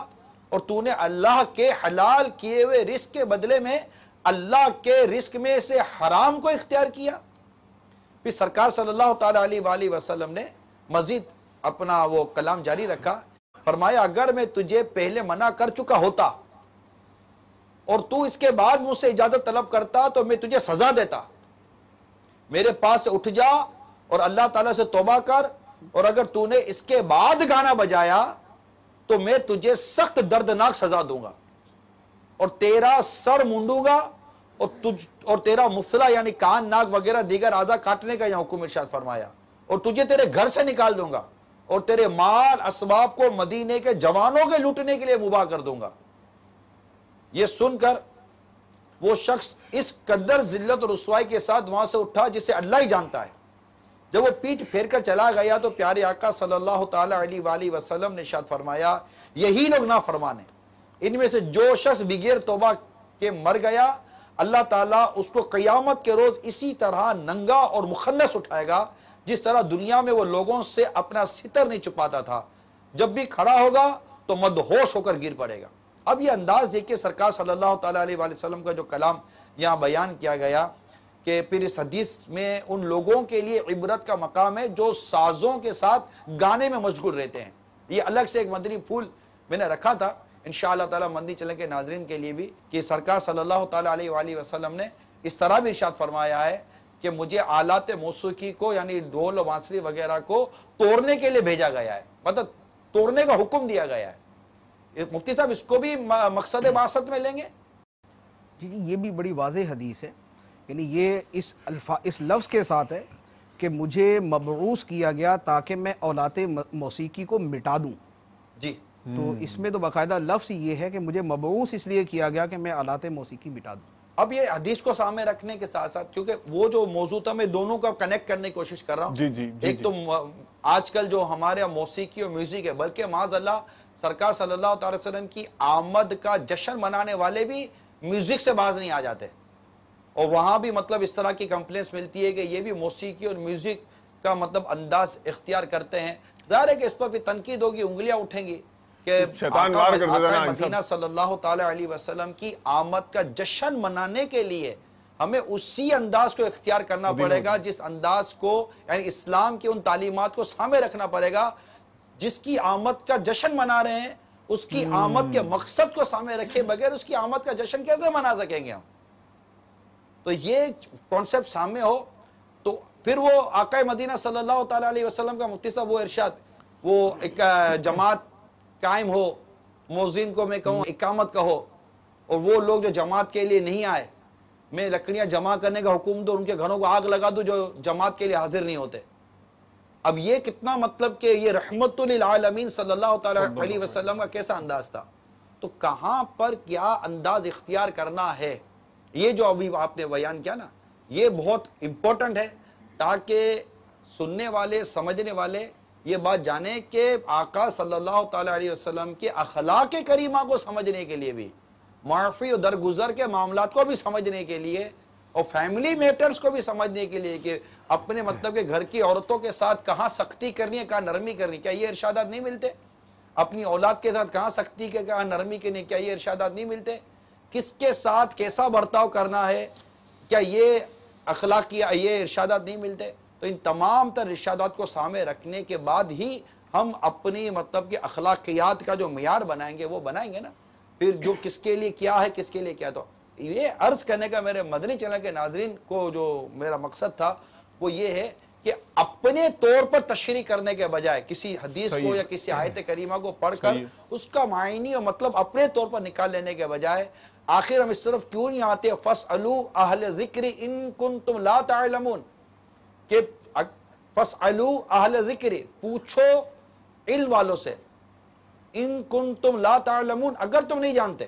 اور تو نے اللہ کے حلال کیے ہوئے رزق کے بدلے میں اللہ کے رزق میں سے حرام کو اختیار کیا. پھر سرکار صلی اللہ تعالیٰ علیہ وآلہ وسلم نے مزید اپنا وہ کلام جاری رکھا, فرمایا اگر میں تجھے پہلے منع کر چکا ہوتا اور تو اس کے بعد مجھ سے اجازت طلب کرتا تو میں تجھے سزا دیتا. میرے پاس سے اٹھ جا اور اللہ تعالیٰ سے توبہ کر, اور اگر تو نے اس کے بعد گانا بجایا تو میں تجھے سخت دردناک سزا دوں گا اور تیرا سر مونڈوں گا اور تیرا مفصلہ یعنی کان ناک وغیرہ دیگر اعضاء کاٹنے کا یہاں حکم ارشاد فرمایا اور تجھے تیرے گھر سے نکال دوں گا اور تیرے مال اسباب کو مدینے کے جوانوں کے لوٹنے کے لیے مباح کر دوں گا۔ یہ سن کر وہ شخص اس قدر ذلت اور رسوائی کے ساتھ وہاں سے اٹھا جسے اللہ ہی جانتا ہے۔ جب وہ پیٹ پھیر کر چلا گیا تو پیارے آقا صلی اللہ تعالی علیہ وآلہ وسلم نے ارشاد فرمایا یہی لوگ نافرمان ہیں، ان میں سے جو شخص بغیر توبہ کے مر گیا اللہ تعالیٰ اس کو قیامت کے روز اسی طرح ننگا اور مخنث اٹھائے گا جس طرح دنیا میں وہ لوگوں سے اپنا ستر نہیں چھپاتا تھا، جب بھی کھڑا ہوگا تو مدہوش ہو کر گر پڑے گا۔ اب یہ انداز دیکھیں سرکار صلی اللہ تعالیٰ علیہ وآلہ وسلم کا جو کلام یہاں بیان کیا گیا کہ پھر اس حدیث میں ان لوگوں کے لیے عبرت کا مقام ہے جو سازوں کے ساتھ گانے میں مشغول رہتے ہیں۔ یہ الگ سے ایک مدنی پھول میں نے رکھا تھا انشاءاللہ تعالیٰ مندی چلن کے ناظرین کے لیے بھی کہ سرکار صلی اللہ تعالیٰ علیہ وآلہ وسلم نے اس طرح بھی ارشاد فرمایا ہے کہ مجھے آلات موسیقی کو یعنی ڈھول و بانسری وغیرہ کو توڑنے کے لیے بھیجا گیا ہے، مطلب توڑنے کا حکم دیا گیا ہے۔ مفتی صاحب اس کو بھی مقصد بعثت میں لیں گے؟ جی یہ بھی بڑی واضح حدیث ہے، یعنی یہ اس لفظ کے ساتھ ہے کہ مجھے مبعوث کیا گیا تاکہ میں آلات موسیقی کو مٹا دوں۔ جی تو اس میں تو باقاعدہ لفظ یہ ہے کہ مجھے مبعوث اس لیے کیا گیا کہ میں آلات موسیقی مٹا دوں۔ اب یہ حدیث کو سامنے رکھنے کے ساتھ ساتھ کیونکہ وہ جو موضوع تھا میں دونوں کا کنیکٹ کرنے کی کوشش کر رہا ہوں۔ ایک تو آج کل جو ہمارے موسیقی اور میوزک ہے بلکہ معاذ اللہ سرکار صلی اللہ تعالی وسلم کی آمد کا جشن منانے والے بھی میوزک سے باز نہیں آ جاتے اور وہاں بھی مطلب اس طرح کی کمپلینس ملتی ہے کہ یہ بھی موسیقی اور میوزک کا مطلب انداز اختیار کرتے ہیں۔ ظاہر ہے کہ اس پر بھی تنقید ہوگی، انگلیاں اٹھیں گی کہ شیطان وار کر دیتا نا مدینہ صلی اللہ تعالی علیہ وسلم کی آمد کا جشن منانے کے لیے ہمیں اسی انداز کو اختیار کرنا پڑے گا جس انداز کو یعنی اسلام کی ان تعلیمات کو سامنے رکھنا پڑے گا۔ جس کی آمد کا جشن منا رہے ہیں اس کی آمد کے مقصد کو سامنے رکھے بغیر اس کی آمد کا جشن کیسے منا سکیں گے ہم؟ تو یہ کانسیپٹ سامنے ہو تو پھر وہ آقا مدینہ صلی اللہ تعالی علیہ وسلم کا مفتی صاحب وہ ارشاد وہ ایک جماعت قائم ہو، مؤذن کو میں کہوں اقامت کہو اور وہ لوگ جو جماعت کے لیے نہیں آئے میں لکڑیاں جمع کرنے کا حکم دوں، ان کے گھروں کو آگ لگا دوں جو جماعت کے لیے حاضر نہیں ہوتے۔ اب یہ کتنا مطلب کہ یہ رحمت للعالمین صلی اللہ تعالی علیہ وسلم کا کیسا انداز تھا، تو کہاں پر کیا انداز اختیار کرنا ہے یہ جو ابھی آپ نے بیان کیا نا یہ بہت امپورٹنٹ ہے تاکہ سننے والے سمجھنے والے یہ بات جانیں کہ آقا صلی اللہ تعالی علیہ وسلم کے اخلاق کریمہ کو سمجھنے کے لیے بھی معافی اور درگزر کے معاملات کو بھی سمجھنے کے لیے اور فیملی میٹرز کو بھی سمجھنے کے لیے کہ اپنے مطلب کہ گھر کی عورتوں کے ساتھ کہاں سختی کرنی ہے کہاں نرمی کرنی، کیا یہ ارشادات نہیں ملتے؟ اپنی اولاد کے ساتھ کہاں سختی کے کہاں نرمی کرنی، کیا یہ ارشادات نہیں ملتے؟ کس کے ساتھ کیسا برتاؤ کرنا ہے، کیا یہ اخلاق کی یہ ارشادات نہیں ملتے؟ تو ان تمام تر ارشادات کو سامنے رکھنے کے بعد ہی ہم اپنی مطلب کہ اخلاقیات کا جو معیار بنائیں گے وہ بنائیں گے نا، پھر جو کس کے لیے کیا ہے کس کے لیے کیا۔ تو یہ عرض کرنے کا میرے مدنی چینل کے ناظرین کو جو میرا مقصد تھا وہ یہ ہے کہ اپنے طور پر تشریح کرنے کے بجائے کسی حدیث کو یا کسی آیت کریمہ کو پڑھ کر اس کا معنی اور مطلب اپنے طور پر نکال لینے کے بجائے آخر ہم اس طرف کیوں نہیں آتے فَاسْأَلُوا أَهْلَ ذِكْرِ إِن كُنتُمْ لَا تَعْلَمُونَ کہ فَاسْأَلُوا أَهْلَ ذِكْرِ پوچھو علم والوں سے ان کنتم لا تعلمون اگر تم نہیں جانتے۔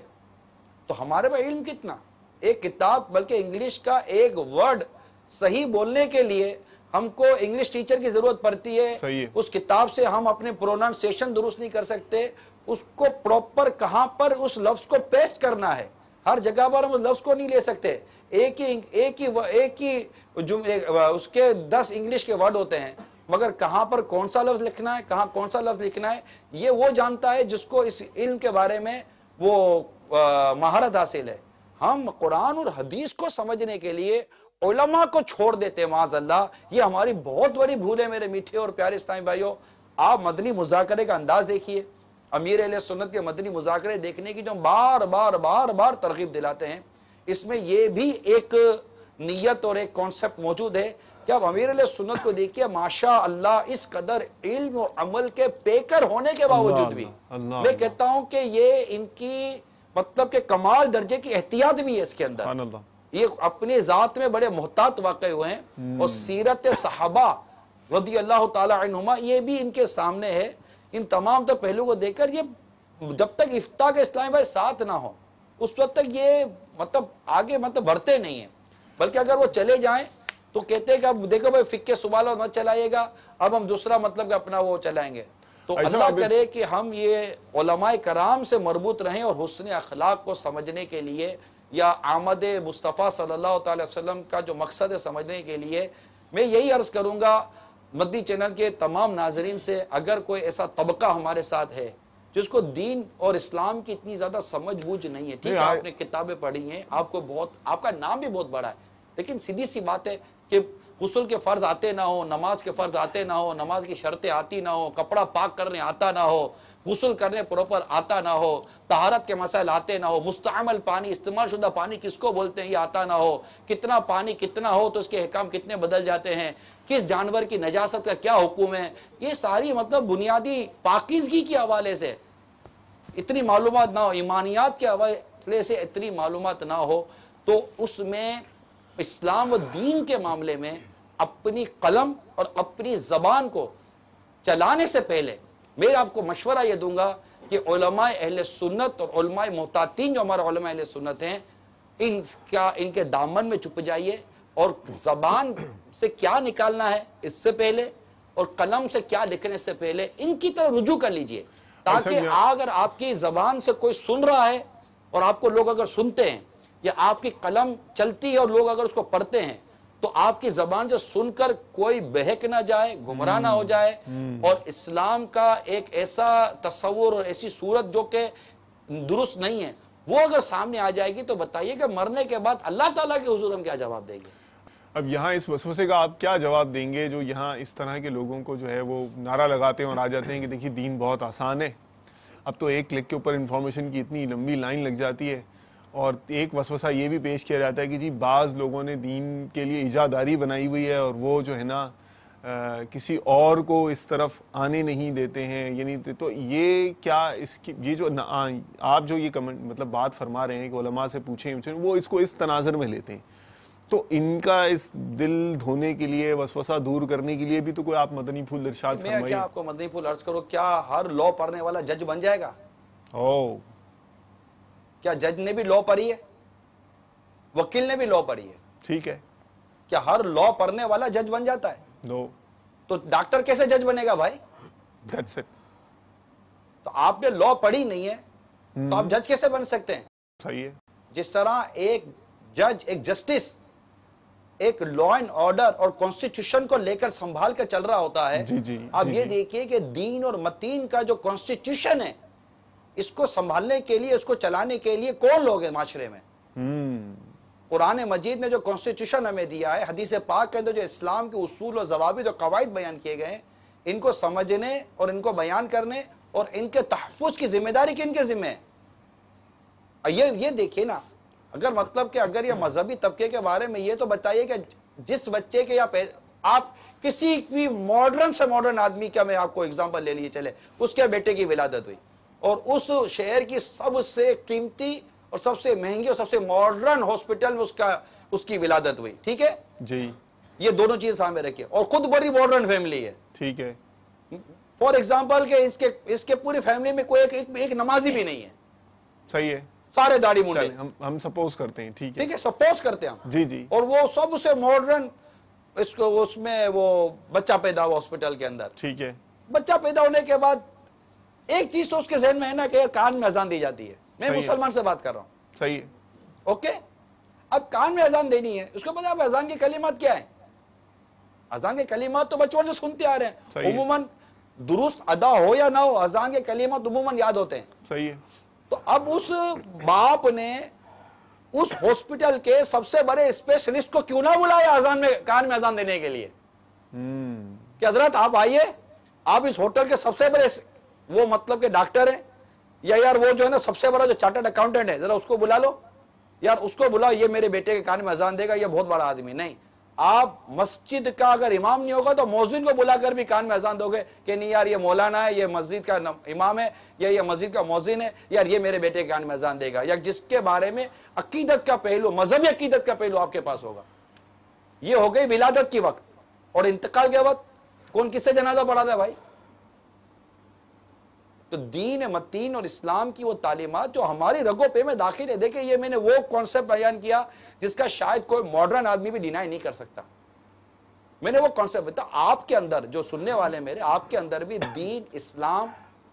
تو ہمارے پاس علم کتنا، ایک کتاب بلکہ انگلش کا ایک ورڈ صحیح بولنے کے لیے ہم کو انگلش ٹیچر کی ضرورت پڑتی ہے، اس کتاب سے ہم اپنے پروننسیشن درست نہیں کر سکتے، اس کو پراپر کہاں پر اس لفظ کو پیسٹ کرنا ہے، ہر جگہ پر ہم اس لفظ کو نہیں لے سکتے۔ ایک ہی اس کے 10 انگلش کے ورڈ ہوتے ہیں مگر کہاں پر کون سا لفظ لکھنا ہے کہاں کون سا لفظ لکھنا ہے یہ وہ جانتا ہے جس کو اس علم کے بارے میں وہ مہارت حاصل ہے۔ ہم قرآن اور حدیث کو سمجھنے کے لیے علماء کو چھوڑ دیتے ہیں معاذ اللہ، یہ ہماری بہت بڑی بھول ہے میرے میٹھے اور پیارے اسلامی بھائیوں۔ آپ مدنی مذاکرے کا انداز دیکھیے، امیر اہل سنت کے مدنی مذاکرے دیکھنے کی جو بار بار ترغیب دلاتے ہیں، اس میں یہ بھی ایک نیت اور ایک کانسیپٹ موجود ہے کہ آپ امیر علیہ سنت کو دیکھیے ماشاء اللہ اس قدر علم اور عمل کے پیکر ہونے کے باوجود بھی میں کہتا ہوں کہ یہ ان کی مطلب کہ کمال درجے کی احتیاط بھی ہے اس کے اندر. یہ اپنی ذات میں بڑے محتاط واقع ہوئے ہیں اور سیرت صحابہ رضی اللہ تعالی عنہما یہ بھی ان کے سامنے ہے. ان تمام تو پہلو کو دیکھ کر یہ جب تک افتاء کے اسلامی بھائی ساتھ نہ ہو اس وقت تک یہ مطلب آگے مطلب بڑھتے نہیں ہیں, بلکہ اگر وہ چلے جائیں تو کہتے ہیں کہ اب دیکھو بھائی فقہ سوال مت چلائیے گا, اب ہم دوسرا مطلب کہ اپنا وہ چلائیں گے. تو اللہ کرے کہ ہم یہ علماء کرام سے مربوط رہیں اور حسن اخلاق کو سمجھنے کے لیے یا آمد مصطفیٰ صلی اللہ تعالی وسلم کا جو مقصد ہے سمجھنے کے لیے میں یہی عرض کروں گا مدنی چینل کے تمام ناظرین سے, اگر کوئی ایسا طبقہ ہمارے ساتھ ہے جس کو دین اور اسلام کی اتنی زیادہ سمجھ بوجھ نہیں ہے, ٹھیک ہے آپ نے کتابیں پڑھی ہیں, آپ کو بہت آپ کا نام بھی بہت بڑا ہے, لیکن سیدھی سی بات ہے کہ غسل کے فرض آتے نہ ہو, نماز کے فرض آتے نہ ہو, نماز کی شرطیں آتی نہ ہو, کپڑا پاک کرنے آتا نہ ہو, غسل کرنے پراپر آتا نہ ہو, طہارت کے مسائل آتے نہ ہو, مستعمل پانی استعمال شدہ پانی کس کو بولتے ہیں یہ آتا نہ ہو, کتنا پانی کتنا ہو تو اس کے احکام کتنے بدل جاتے ہیں, کس جانور کی نجاست کا کیا حکم ہے, یہ ساری مطلب بنیادی پاکیزگی کے حوالے سے اتنی معلومات نہ ہو, ایمانیات کے حوالے سے اتنی معلومات نہ ہو, تو اس میں اسلام و دین کے معاملے میں اپنی قلم اور اپنی زبان کو چلانے سے پہلے میں آپ کو مشورہ یہ دوں گا کہ علماء اہل سنت اور علماء محتاطین جو ہمارے علماء اہل سنت ہیں ان کے دامن میں چھپ جائیے اور زبان سے کیا نکالنا ہے اس سے پہلے اور قلم سے کیا لکھنے سے پہلے ان کی طرف رجوع کر لیجئے, تاکہ اگر آپ کی زبان سے کوئی سن رہا ہے اور آپ کو لوگ اگر سنتے ہیں یا آپ کی قلم چلتی ہے اور لوگ اگر اس کو پڑھتے ہیں تو آپ کی زبان سے سن کر کوئی بہک نہ جائے, گمراہ نہ ہو جائے, اور اسلام کا ایک ایسا تصور اور ایسی صورت جو کہ درست نہیں ہے وہ اگر سامنے آ جائے گی تو بتائیے کہ مرنے کے بعد اللہ تعالیٰ کے حضور ہم کیا جواب دیں گے. اب یہاں اس وسوسے کا آپ کیا جواب دیں گے جو یہاں اس طرح کے لوگوں کو جو ہے وہ نعرہ لگاتے ہیں اور آ جاتے ہیں کہ دیکھیے دین بہت آسان ہے, اب تو ایک کلک کے اوپر انفارمیشن کی اتنی لمبی لائن لگ جاتی ہے, اور ایک وسوسہ یہ بھی پیش کیا جاتا ہے کہ جی بعض لوگوں نے دین کے لیے ایجاداری بنائی ہوئی ہے اور وہ جو ہے نا کسی اور کو اس طرف آنے نہیں دیتے ہیں, یعنی تو یہ کیا اس کی یہ جو آپ جو یہ کمنٹ مطلب بات فرما رہے ہیں کہ علماء سے پوچھیں وہ اس کو اس تناظر میں لیتے ہیں, تو ان کا اس دل دھونے کے لیے وسوسہ دور کرنے کے لیے بھی تو کوئی آپ مدنی پھول ارشاد فرمائیے. میں کیا آپ کو مدنی پھول عرض کرو, کیا ہر لاء پڑھنے والا جج بن جائے گا؟ کیا جج نے بھی لاء پڑھی ہے؟ وکیل نے بھی لاء پڑھی ہے, ٹھیک ہے, کیا ہر لاء پڑھنے والا جج بن جاتا ہے؟ نو. تو ڈاکٹر کیسے جج بنے گا بھائی؟ That's it. تو آپ نے لاء پڑھی نہیں ہے تو آپ جج کیسے بن سکتے ہیں؟ صحیح ہے. جس طرح ایک جج ایک جسٹس ایک لا اینڈ آرڈر اور کانسٹیٹیوشن کو لے کر سنبھال کر چل رہا ہوتا ہے, آپ یہ دیکھیے کہ دین اور متین کا جو کانسٹیٹیوشن ہے اس کو سنبھالنے کے لیے اس کو چلانے کے لیے کون لوگ ہیں معاشرے میں؟ قرآن مجید نے جو کانسٹیٹیوشن ہمیں دیا ہے, حدیث پاک کے اندر جو اسلام کے اصول اور ضوابط اور قواعد بیان کیے گئے ہیں, ان کو سمجھنے اور ان کو بیان کرنے اور ان کے تحفظ کی ذمہ داری کن کے ذمہ ہے؟ یہ دیکھیے نا, اگر مطلب کہ اگر یہ مذہبی طبقے کے بارے میں یہ تو بتائیے کہ جس بچے کے یا آپ کسی بھی ماڈرن سے ماڈرن آدمی کا میں آپ کو اگزامپل لے لیے چلے, اس کے بیٹے کی ولادت ہوئی اور اس شہر کی سب سے قیمتی اور سب سے مہنگی اور سب سے ماڈرن ہاسپٹل میں اس کی ولادت ہوئی, ٹھیک ہے جی, یہ دونوں چیز سامنے رکھیے, اور خود بڑی ماڈرن فیملی ہے, ٹھیک ہے, فار ایگزامپل کہ اس کے پوری فیملی میں کوئی ایک نمازی بھی نہیں ہے, صحیح ہے, سارے داڑھی منڈے, ہم سپوز کرتے ہیں, ٹھیک ہے, سپوز کرتے ہیں ہم, جی جی, اور وہ سب سے ماڈرن اس میں وہ بچہ پیدا ہوا ہاسپٹل کے اندر, ٹھیک ہے, بچہ پیدا ہونے کے بعد ایک چیز تو اس کے ذہن میں ہے نا کہ کان میں اذان دی جاتی ہے, میں مسلمان سے بات کر رہا ہوں, صحیح ہے, اوکے, اب کان میں اذان دینی ہے, اس کو پتا ہے اذان کے کلمات کیا ہیں؟ اذان کے کلمات تو بچپن سے سنتے آ رہے ہیں, عموماً درست ادا ہو یا نہ ہو اذان کے کلمات عموماً یاد ہوتے ہیں, صحیح ہے, تو اب اس باپ نے اس ہاسپٹل کے سب سے بڑے اسپیشلسٹ کو کیوں نہ بلایا اذان میں کان میں اذان دینے کے لیے کہ حضرت آپ آئیے, آپ اس ہوٹل کے سب سے بڑے وہ مطلب کہ ڈاکٹر ہیں یا یار وہ جو ہے نا سب سے بڑا جو چارٹرڈ اکاؤنٹنٹ ہے, ذرا اس کو بلا لو, یار اس کو بلاؤ, یہ میرے بیٹے کے کان میں اذان دے گا, یہ بہت بڑا آدمی. نہیں, آپ مسجد کا اگر امام نہیں ہوگا تو مؤذن کو بلا کر بھی کان میں اذان دو گے کہ نہیں یار یہ مولانا ہے، یہ مسجد کا امام ہے، یا یہ مسجد کا مؤذن ہے، یار یہ میرے بیٹے کے کان میں اذان دے گا، یا جس کے بارے میں عقیدت کا پہلو، مذہبی عقیدت کا پہلو آپ کے پاس ہوگا. یہ ہو گئی ولادت کی وقت. اور انتقال کے وقت کون کس سے جنازہ پڑھاتا ہے بھائی؟ تو دین متین اور اسلام کی وہ تعلیمات جو ہماری رگوں پہ میں داخل ہے. دیکھیں یہ میں نے وہ کانسیپٹ بیان کیا جس کا شاید کوئی ماڈرن آدمی بھی ڈینائی نہیں کر سکتا. میں نے وہ کانسیپٹ بتا آپ کے اندر جو سننے والے میرے، آپ کے اندر بھی دین، اسلام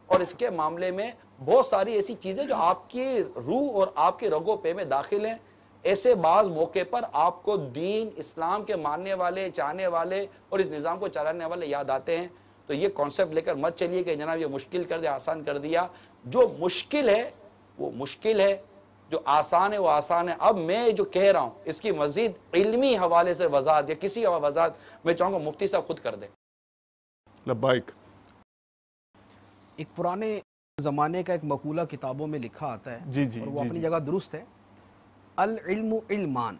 اور اس کے معاملے میں بہت ساری ایسی چیزیں جو آپ کی روح اور آپ کے رگوں پہ میں داخل ہیں. ایسے بعض موقع پر آپ کو دین، اسلام کے ماننے والے، چاہنے والے اور اس نظام کو چلانے والے یاد آتے ہیں. تو یہ کانسیپٹ لے کر مت چلیے کہ جناب یہ مشکل کر دیا، آسان کر دیا. جو مشکل ہے وہ مشکل ہے، جو آسان ہے وہ آسان ہے. اب میں جو کہہ رہا ہوں اس کی مزید علمی حوالے سے وضاحت یا کسی وضاحت میں چاہوں گا مفتی صاحب خود کر دیں. لبائک. ایک پرانے زمانے کا ایک مقولہ کتابوں میں لکھا آتا ہے، جی جی اور وہ جی اپنی جی. جگہ درست ہے. العلم علمان،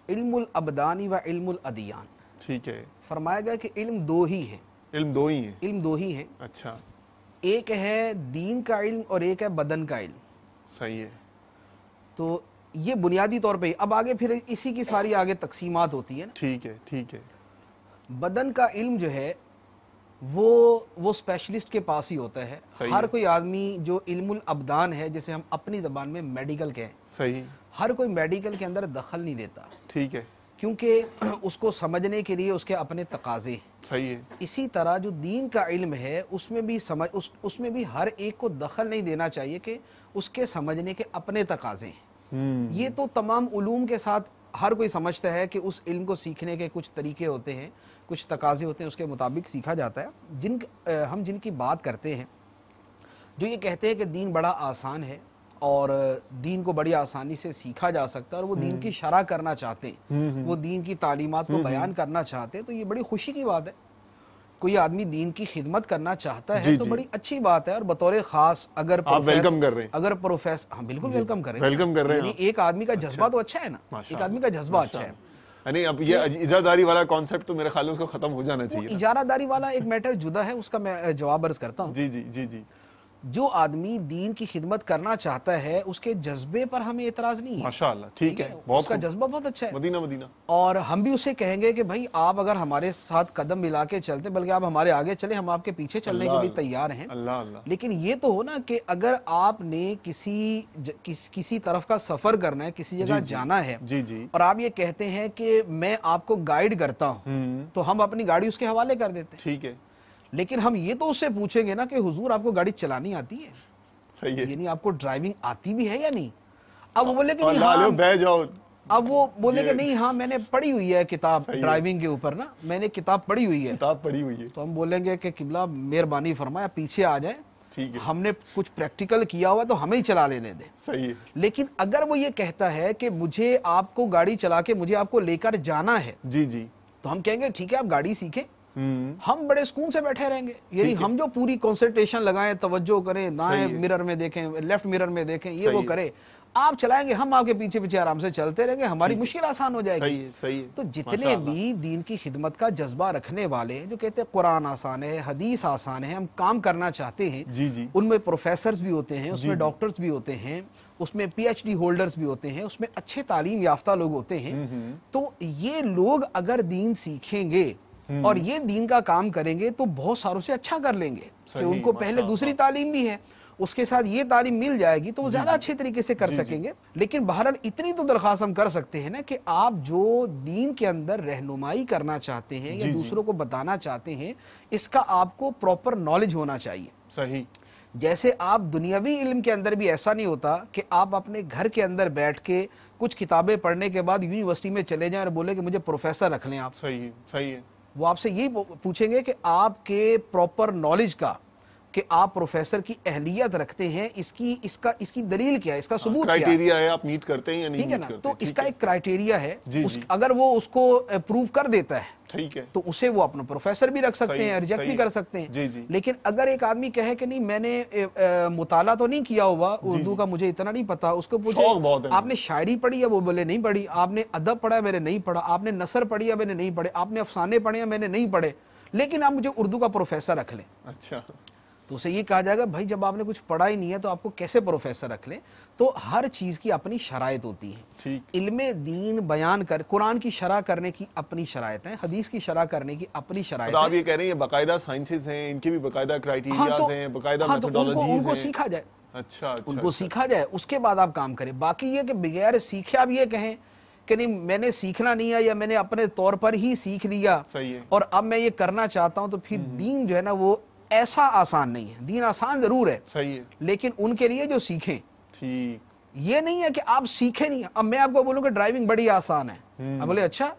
علم الابدانی و علم الادیان. ٹھیک ہے. فرمایا گیا کہ علم دو ہی ہیں. علم دو ہی ہیں. علم دو ہی ہیں. اچھا. ایک ہے دین کا علم اور ایک ہے بدن کا علم. صحیح ہے. تو یہ بنیادی طور پہ. اب آگے پھر اسی کی ساری آگے تقسیمات ہوتی ہیں. ٹھیک ہے ٹھیک ہے. بدن کا علم جو ہے وہ اسپیشلسٹ کے پاس ہی ہوتا ہے. ہر کوئی آدمی جو علم الابدان ہے، جسے ہم اپنی زبان میں میڈیکل کہیں، صحیح، ہر کوئی میڈیکل کے اندر دخل نہیں دیتا. ٹھیک ہے. کیونکہ اس کو سمجھنے کے لیے اس کے اپنے تقاضے. صحیح ہے. اسی طرح جو دین کا علم ہے اس میں بھی ہر ایک کو دخل نہیں دینا چاہیے کہ اس کے سمجھنے کے اپنے تقاضے ہیں. یہ تو تمام علوم کے ساتھ ہر کوئی سمجھتا ہے کہ اس علم کو سیکھنے کے کچھ طریقے ہوتے ہیں، کچھ تقاضے ہوتے ہیں، اس کے مطابق سیکھا جاتا ہے. ہم جن کی بات کرتے ہیں، جو یہ کہتے ہیں کہ دین بڑا آسان ہے اور دین کو بڑی آسانی سے سیکھا جا سکتا ہے، اور وہ دین کی شرح کرنا چاہتے ہیں، وہ دین کی تعلیمات کو بیان کرنا چاہتے ہیں، تو یہ بڑی خوشی کی بات ہے. کوئی آدمی دین کی خدمت کرنا چاہتا ہے تو بڑی اچھی بات ہے. اور بطور خاص اگر آپ ویلکم کر رہے ہیں، اگر پروفیسر، ہم بالکل ویلکم کر رہے ہیں. ویلکم کر رہے ہیں. ایک آدمی کا جذبہ تو اچھا ہے نا، ایک آدمی کا جذبہ اچھا ہے. یعنی اب یہ اجارہ داری والا کانسیپٹ تو میرے خیال میں اس کو ختم ہو جانا چاہیے. اجارہ داری والا ایک میٹر جدا ہے، اس کا میں جواب عرض کرتا ہوں. جی جی جی جی. جو آدمی دین کی خدمت کرنا چاہتا ہے اس کے جذبے پر ہمیں اعتراض نہیں ہے. ماشاءاللہ. ٹھیک ہے. اس کا جذبہ بہت اچھا ہے. مدینہ مدینہ. اور ہم بھی اسے کہیں گے کہ بھائی آپ اگر ہمارے ساتھ قدم ملا کے چلتے، بلکہ آپ ہمارے آگے چلیں، ہم آپ کے پیچھے چلنے کے لیے تیار ہیں. اللہ اللہ. لیکن یہ تو ہو نا کہ اگر آپ نے کسی طرف کا سفر کرنا ہے، کسی جگہ جانا ہے، جی جی، اور آپ یہ کہتے ہیں کہ میں آپ کو گائیڈ کرتا ہوں، تو ہم اپنی گاڑی اس کے حوالے کر دیتے ہیں. ٹھیک ہے. لیکن ہم یہ تو اس سے پوچھیں گے نا کہ حضور آپ کو گاڑی چلانی آتی ہے؟ صحیح ہے. یعنی آپ کو ڈرائیونگ آتی بھی ہے یا نہیں؟ اب وہ بولے کہ نہیں، ہاں بہ جاؤ. اب وہ بولے کہ نہیں ہاں میں نے پڑھی ہوئی ہے کتاب ڈرائیونگ کے اوپر، نا میں نے کتاب پڑھی ہوئی ہے. کتاب پڑھی ہوئی ہے. تو ہم بولیں گے کہ قبلہ مہربانی فرمایا پیچھے آ جائیں، ٹھیک ہے، ہم نے کچھ پریکٹیکل کیا ہوا تو ہمیں ہی چلا لینے دیں. صحیح ہے. لیکن اگر وہ یہ کہتا ہے کہ مجھے آپ کو گاڑی چلا کے مجھے آپ کو لے کر جانا ہے، جی جی، تو ہم کہیں گے ٹھیک ہے آپ گاڑی سیکھیں، ہم بڑے سکون سے بیٹھے رہیں گے. یعنی ہم جو پوری کنسنٹریشن لگائیں، توجہ کریں، دائیں مرر میں دیکھیں، لیفٹ مرر میں دیکھیں، یہ وہ کریں، آپ چلائیں گے، ہم آپ کے پیچھے پیچھے آرام سے چلتے رہیں گے، ہماری مشکل آسان ہو جائے گی. صحیح ہے. تو جتنے بھی دین کی خدمت کا جذبہ رکھنے والے ہیں، جو کہتے ہیں قرآن آسان ہے، حدیث آسان ہے، ہم کام کرنا چاہتے ہیں، جی جی، ان میں پروفیسرز بھی ہوتے ہیں، اس میں ڈاکٹرز بھی ہوتے ہیں، اس میں پی ایچ ڈی ہولڈرز بھی ہوتے ہیں، اس میں اچھے تعلیم یافتہ لوگ ہوتے ہیں. تو یہ لوگ اگر دین سیکھیں گے اور یہ دین کا کام کریں گے تو بہت ساروں سے اچھا کر لیں گے. کہ ان کو پہلے دوسری تعلیم بھی ہے، اس کے ساتھ یہ تعلیم مل جائے گی تو وہ زیادہ اچھے طریقے سے کر سکیں گے. لیکن بہرحال اتنی تو درخواست ہم کر سکتے ہیں نا کہ آپ جو دین کے اندر رہنمائی کرنا چاہتے ہیں یا دوسروں کو بتانا چاہتے ہیں، اس کا آپ کو پراپر نالج ہونا چاہیے. صحیح. جیسے آپ دنیاوی علم کے اندر بھی ایسا نہیں ہوتا کہ آپ اپنے گھر کے اندر بیٹھ کے کچھ کتابیں پڑھنے کے بعد یونیورسٹی میں چلے جائیں اور بولے کہ مجھے پروفیسر رکھ لیں آپ. صحیح ہے. صحیح ہے. وہ آپ سے یہی پوچھیں گے کہ آپ کے پراپر نالج کا کہ آپ پروفیسر کی اہلیت رکھتے ہیں، اس کی دلیل کیا ہے، اس کا ثبوت کیا ہے، کرائٹیریا ہے آپ میٹ کرتے ہیں یا نہیں ٹھیک ہے میٹ نا؟ کرتے. تو اس کا ایک کرائٹیریا ہے، جی جی اگر وہ اس کو پروو کر دیتا ہے ٹھیک ہے. تو اسے وہ اپنا پروفیسر بھی رکھ سکتے ہیں، ریجیکٹ بھی کر سکتے ہیں. جی جی لیکن اگر ایک آدمی کہے کہ نہیں میں نے مطالعہ تو نہیں کیا ہوا اردو کا، مجھے اتنا نہیں پتا، اس کو پوچھے شوق بہت ہے آپ نے شاعری پڑھی ہے، وہ بولے نہیں پڑھی. آپ نے ادب پڑھا ہے، میں نے نہیں پڑھا. آپ نے نثر پڑھی ہے، میں نے نہیں پڑھے. آپ نے افسانے پڑھے ہیں، میں نے نہیں پڑھے، لیکن آپ مجھے اردو کا پروفیسر رکھ لیں. اچھا تو اسے یہ کہا جائے گا بھائی جب آپ نے کچھ پڑھا ہی نہیں ہے تو آپ کو کیسے پروفیسر رکھ لیں. تو ہر چیز کی اپنی شرائط ہوتی ہیں. ٹھیک. علم دین بیان کر، قرآن کی شرح کرنے کی اپنی شرائط ہیں، حدیث کی شرح کرنے کی اپنی شرائط تو ہیں. آپ یہ کہہ رہے ہیں یہ باقاعدہ سائنسز ہیں، ان کے بھی باقاعدہ ہاں کرائٹیریاز ہیں، باقاعدہ ہاں تو ان میتھڈولوجیز کو ہیں. سیکھا جائے، اچھا ان اچھا کو سیکھا جائے، اس کے بعد آپ کام کریں. باقی یہ کہ بغیر سیکھے آپ یہ کہیں کہ نہیں میں نے سیکھنا نہیں ہے یا میں نے اپنے طور پر ہی سیکھ لیا صحیح ہے. اور اب میں یہ کرنا چاہتا ہوں، تو پھر دین جو ہے نا وہ ایسا آسان نہیں ہے. دین آسان ضرور ہے، صحیح ہے. لیکن ان کے لیے جو سیکھیں. ٹھیک. یہ نہیں ہے کہ آپ سیکھیں نہیں. اب میں آپ کو بولوں کہ ڈرائیونگ بڑی آسان ہے، اب بولے اچھا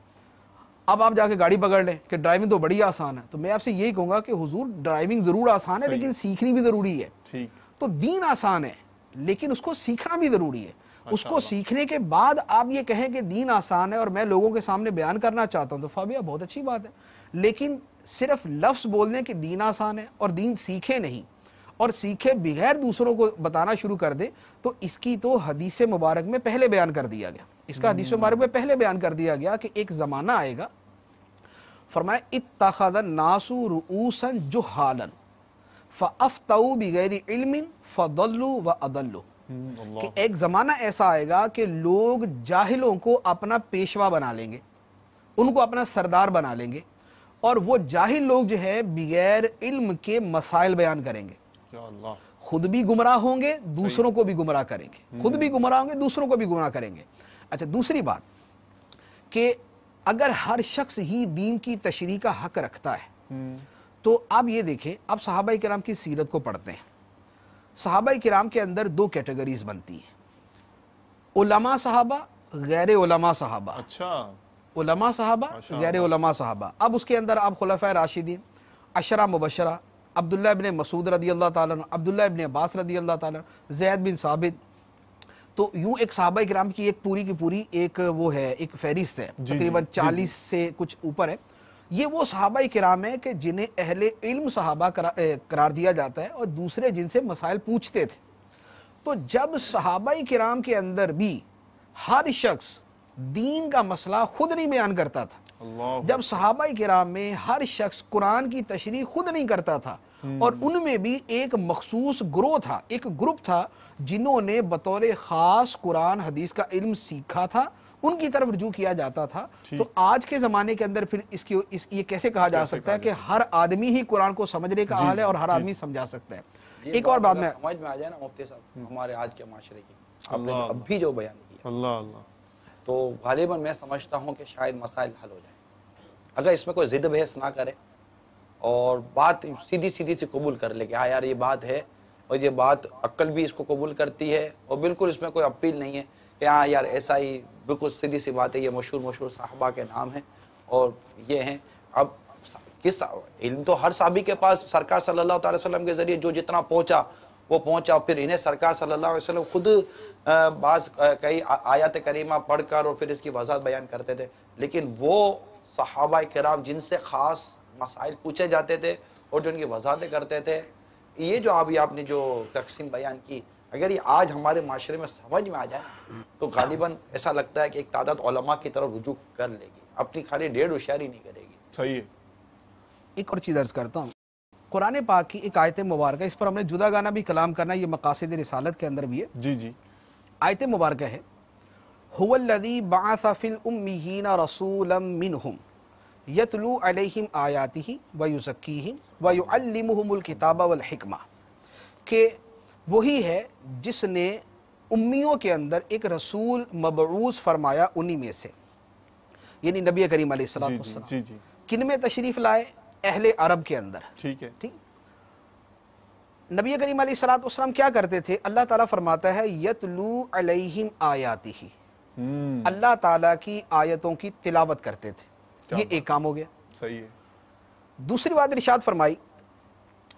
اب آپ جا کے گاڑی پکڑ لیں کہ ڈرائیونگ تو بڑی آسان ہے. تو میں آپ سے یہی کہوں گا کہ حضور ڈرائیونگ ضرور آسان ہے لیکن سیکھنی بھی ضروری ہے. ٹھیک. تو دین آسان ہے لیکن اس کو سیکھنا بھی ضروری ہے. اس کو سیکھنے کے بعد آپ یہ کہیں کہ دین آسان ہے اور میں لوگوں کے سامنے بیان کرنا چاہتا ہوں تو فابیہ بہت اچھی بات ہے. لیکن صرف لفظ بول دیں کہ دین آسان ہے اور دین سیکھے نہیں اور سیکھے بغیر دوسروں کو بتانا شروع کر دے تو اس کی تو حدیث مبارک میں پہلے بیان کر دیا گیا. اس کا حدیث مبارک میں پہلے بیان کر دیا گیا کہ ایک زمانہ آئے گا، فرمایا اتخذ الناس رؤوسا جہالا فافتوا بغیر علم فضلوا واضلوا. کہ ایک زمانہ ایسا آئے گا کہ لوگ جاہلوں کو اپنا پیشوا بنا لیں گے، ان کو اپنا سردار بنا لیں گے، اور وہ جاہل لوگ جو ہے بغیر علم کے مسائل بیان کریں گے. یا اللہ. خود بھی گمراہ ہوں گے، دوسروں کو بھی گمراہ کریں گے. خود بھی گمراہ ہوں گے، دوسروں کو بھی گمراہ کریں گے. اچھا دوسری بات کہ اگر ہر شخص ہی دین کی تشریح کا حق رکھتا ہے تو آپ یہ دیکھیں، اب صحابہ کرام کی سیرت کو پڑھتے ہیں. صحابہ کرام کے اندر دو کیٹیگریز بنتی ہیں، علماء صحابہ، غیر علماء صحابہ. اچھا. علماء صحابہ، غیر علماء صحابہ. اب اس کے اندر آپ خلفائے راشدین، عشرہ مبشرہ، عبداللہ ابن مسعود رضی اللہ تعالیٰ عنہ، عبداللہ ابن عباس رضی اللہ تعالیٰ عنہ، زید بن ثابت. تو یوں ایک صحابہ کرام کی ایک پوری کی پوری ایک وہ ہے، ایک فہرست ہے، تقریباً 40 سے کچھ اوپر ہے. یہ وہ صحابہ کرام ہیں کہ جنہیں اہل علم صحابہ قرار دیا جاتا ہے اور دوسرے جن سے مسائل پوچھتے تھے. تو جب صحابہ کرام کے اندر بھی ہر شخص دین کا مسئلہ خود نہیں بیان کرتا تھا، جب صحابہ کرام میں ہر شخص قرآن کی تشریح خود نہیں کرتا تھا اور ان میں بھی ایک مخصوص گروہ تھا، ایک گروپ تھا جنہوں نے بطور خاص قرآن حدیث کا علم سیکھا تھا، ان کی طرف رجوع کیا جاتا تھا. تو آج کے زمانے کے اندر پھر یہ کیسے کہا جا سکتا ہے کہ ہر آدمی ہی قرآن کو سمجھنے کا حال ہے اور ہر آدمی سمجھا سکتا ہے. ایک اور بات میں سمجھ میں آ جائے نا مفتی صاحب ہمارے آج کے معاشرے کی، آپ نے اب بھی جو بیان کیا، اللہ اللہ، تو غالباً میں سمجھتا ہوں کہ شاید مسائل حل ہو جائیں اگر اس میں کوئی ضد بحث نہ کرے اور بات سیدھی سیدھی سے قبول کر لے کہ ہاں یار یہ بات ہے اور یہ بات عقل بھی اس کو قبول کرتی ہے اور بالکل اس میں کوئی اپیل نہیں ہے کہ ہاں یار ایسا ہی بالکل سیدھی سی بات ہے، یہ مشہور صحابہ کے نام ہیں اور یہ ہیں. اب کس علم تو ہر صحابی کے پاس سرکار صلی اللہ علیہ وسلم کے ذریعے جو جتنا پہنچا وہ پہنچا، پھر انہیں سرکار صلی اللہ علیہ وسلم خود بعض کئی آیات کریمہ پڑھ کر اور پھر اس کی وضاحت بیان کرتے تھے. لیکن وہ صحابہ کرام جن سے خاص مسائل پوچھے جاتے تھے اور جو ان کی وضاحتیں کرتے تھے، یہ جو ابھی آپ نے جو تقسیم بیان کی، اگر یہ آج ہمارے معاشرے میں سمجھ میں آ جائے تو غالباً ایسا لگتا ہے کہ ایک تعداد علماء کی طرف رجوع کر لے گی، اپنی خالی ڈیڑھ ہوشیاری نہیں کرے گی. صحیح ہے. ایک اور چیز عرض کرتا ہوں، قرآن پاک کی ایک آیت مبارکہ، اس پر ہم نے جدا گانا بھی کلام کرنا، یہ مقاصد رسالت کے اندر بھی ہے. جی جی. آیت مبارکہ ہے هو الذی بعث فی الامیین رسولا منہم یتلو علیہم آیاتہ ویزکیہم ویعلمہم الکتاب والحکمہ، کہ وہی ہے جس نے امیوں کے اندر ایک رسول مبعوث فرمایا انہی میں سے، یعنی نبی کریم علیہ السلام. جی جی. کن میں تشریف لائے؟ اہل عرب کے اندر. ٹھیک ہے. ٹھیک. نبی کریم علیہ السلام کیا کرتے تھے؟ اللہ تعالیٰ فرماتا ہے یتلو علیہم آیاتہ، اللہ تعالیٰ کی آیتوں کی تلاوت کرتے تھے. یہ ایک کام ہو گیا. صحیح ہے. دوسری بات ارشاد فرمائی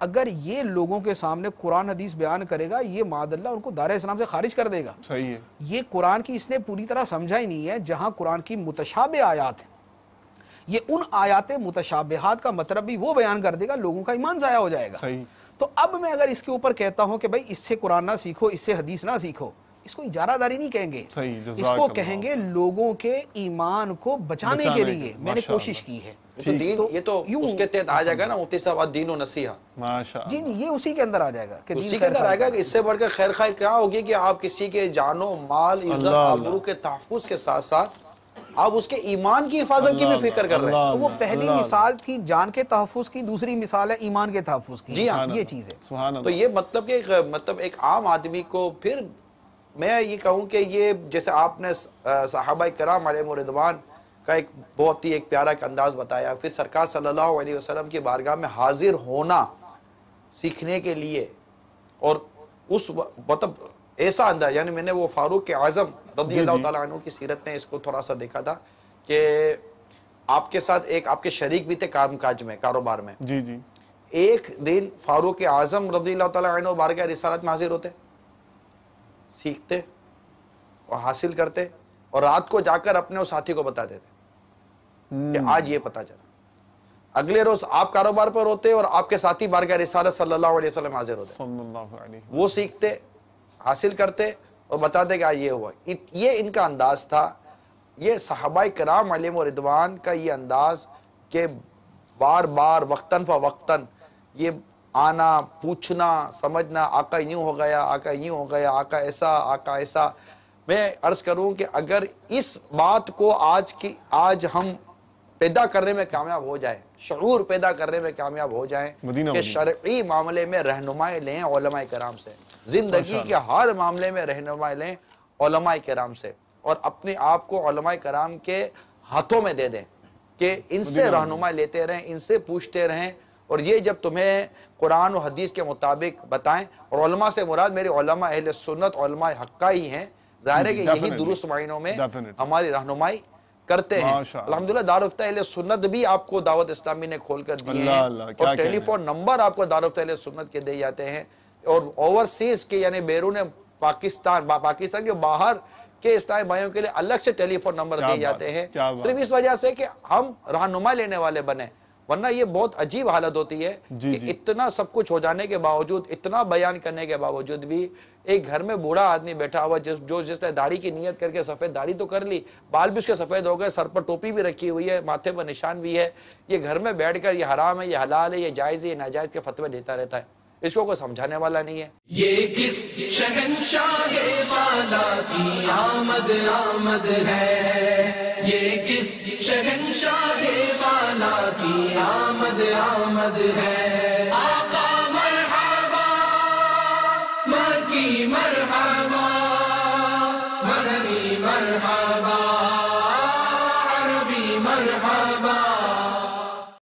اگر یہ لوگوں کے سامنے قرآن حدیث بیان کرے گا یہ معاذ اللہ ان کو دار اسلام سے خارج کر دے گا. صحیح ہے. یہ قرآن کی اس نے پوری طرح سمجھا ہی نہیں ہے. جہاں قرآن کی متشابہ آیات ہیں یہ ان آیات متشابہات کا مطلب بھی وہ بیان کر دے گا, لوگوں کا ایمان ضائع ہو جائے گا. صحیح. تو اب میں اگر اس کے اوپر کہتا ہوں کہ بھائی اس سے قرآن نہ سیکھو, اس سے حدیث نہ سیکھو, اس کو اجارہ داری نہیں کہیں گے, صحیح. اس جزاک کو اللہ. کہیں گے لوگوں کے ایمان کو بچانے کے لیے میں نے کوشش کی ہے. تو دین یہ تو اس کے تحت آ جائے گا نا مفتی صاحب, الدین و نصیحہ. ماشاء اللہ. جی یہ اسی کے اندر آ جائے گا کہ اسی کے اندر آئے گا کہ اس سے بڑھ کر خیر خواہ کیا ہوگی کہ آپ کسی کے جان و مال, عزت, آبرو کے تحفظ کے ساتھ ساتھ آپ اس کے ایمان کی حفاظت کی بھی فکر کر رہے ہیں. تو وہ پہلی مثال تھی جان کے تحفظ کی, دوسری مثال ہے ایمان کے تحفظ کی. جی ہاں, یہ چیز ہے. سبحان تو اللہ. یہ مطلب کہ مطلب ایک عام آدمی کو, پھر میں یہ کہوں کہ یہ جیسے آپ نے صحابہ کرام علیہم رضوان کا ایک بہت ہی ایک پیارا ایک انداز بتایا, پھر سرکار صلی اللہ علیہ وسلم کی بارگاہ میں حاضر ہونا سیکھنے کے لیے, اور اس مطلب ایسا انداز, یعنی میں نے وہ فاروق اعظم رضی اللہ تعالیٰ عنہ کی سیرت میں اس کو تھوڑا سا دیکھا تھا کہ آپ کے ساتھ ایک آپ کے شریک بھی تھے کام کاج میں, کاروبار میں. جی جی. ایک دن فاروق اعظم رضی اللہ تعالیٰ عنہ بارگاہ رسالت میں حاضر ہوتے, سیکھتے اور حاصل کرتے, اور رات کو جا کر اپنے اس ساتھی کو بتا دیتے کہ آج یہ پتا چلا. اگلے روز آپ کاروبار پر ہوتے اور آپ کے ساتھی بارگاہ رسالت صلی اللہ علیہ وسلم حاضر ہوتے, صلی اللہ علیہ. وہ سیکھتے, حاصل کرتے اور بتاتے کہ آج یہ ہوا. یہ ان کا انداز تھا. یہ صحابہ کرام علیہم رضوان کا یہ انداز کہ بار بار وقتاً فوقتاً یہ آنا, پوچھنا, سمجھنا, آقا یوں ہو گیا, آقا یوں ہو گیا, آقا ایسا, آقا ایسا. میں عرض کروں کہ اگر اس بات کو آج ہم پیدا کرنے میں کامیاب ہو جائیں, شعور پیدا کرنے میں کامیاب ہو جائیں کہ شرعی معاملے میں رہنمائی لیں علماء کرام سے, زندگی کے ہر معاملے میں رہنمائی لیں علماء کرام سے, اور اپنے آپ کو علماء کرام کے ہاتھوں میں دے دیں کہ ان سے رہنمائی لیتے رہیں, ان سے پوچھتے رہیں, اور یہ جب تمہیں قرآن و حدیث کے مطابق بتائیں. اور علماء سے مراد میرے علماء اہل سنت, علماء حقہ ہی ہیں. ظاہر ہے کہ یہی درست معنوں میں ہماری رہنمائی کرتے ہیں. الحمدللہ دارالفتہ اہل سنت بھی آپ کو دعوت اسلامی نے کھول کر دیے ہیں, اور ٹیلی فون نمبر آپ کو دارالفتہ اہل سنت کے دے جاتے ہیں, اور اوورسیز کے یعنی بیرون پاکستان کے باہر کہ اسلامی بھائیوں کے لیے الگ سے ٹیلی فون نمبر دیے جاتے ہیں, صرف اس وجہ سے کہ ہم رہنمائی لینے والے بنے. ورنہ یہ بہت عجیب حالت ہوتی ہے کہ اتنا سب کچھ ہو جانے کے باوجود, اتنا بیان کرنے کے باوجود بھی ایک گھر میں بوڑھا آدمی بیٹھا ہوا جس نے داڑھی کی نیت کر کے سفید داڑھی تو کر لی, بال بھی اس کے سفید ہو گئے, سر پر ٹوپی بھی رکھی ہوئی ہے, ماتھے پر نشان بھی ہے, یہ گھر میں بیٹھ کر یہ حرام ہے, یہ حلال ہے, یہ جائز ہے, یہ ناجائز کے فتوے دیتا رہتا ہے. اس کو کوئی سمجھانے والا نہیں ہے. یہ کس شہنشاہ والا کی آمد ہے, یہ کس شہنشاہ والا کی آمد ہے. آقا مرحبا, مکی مرحبا, مدنی مرحبا.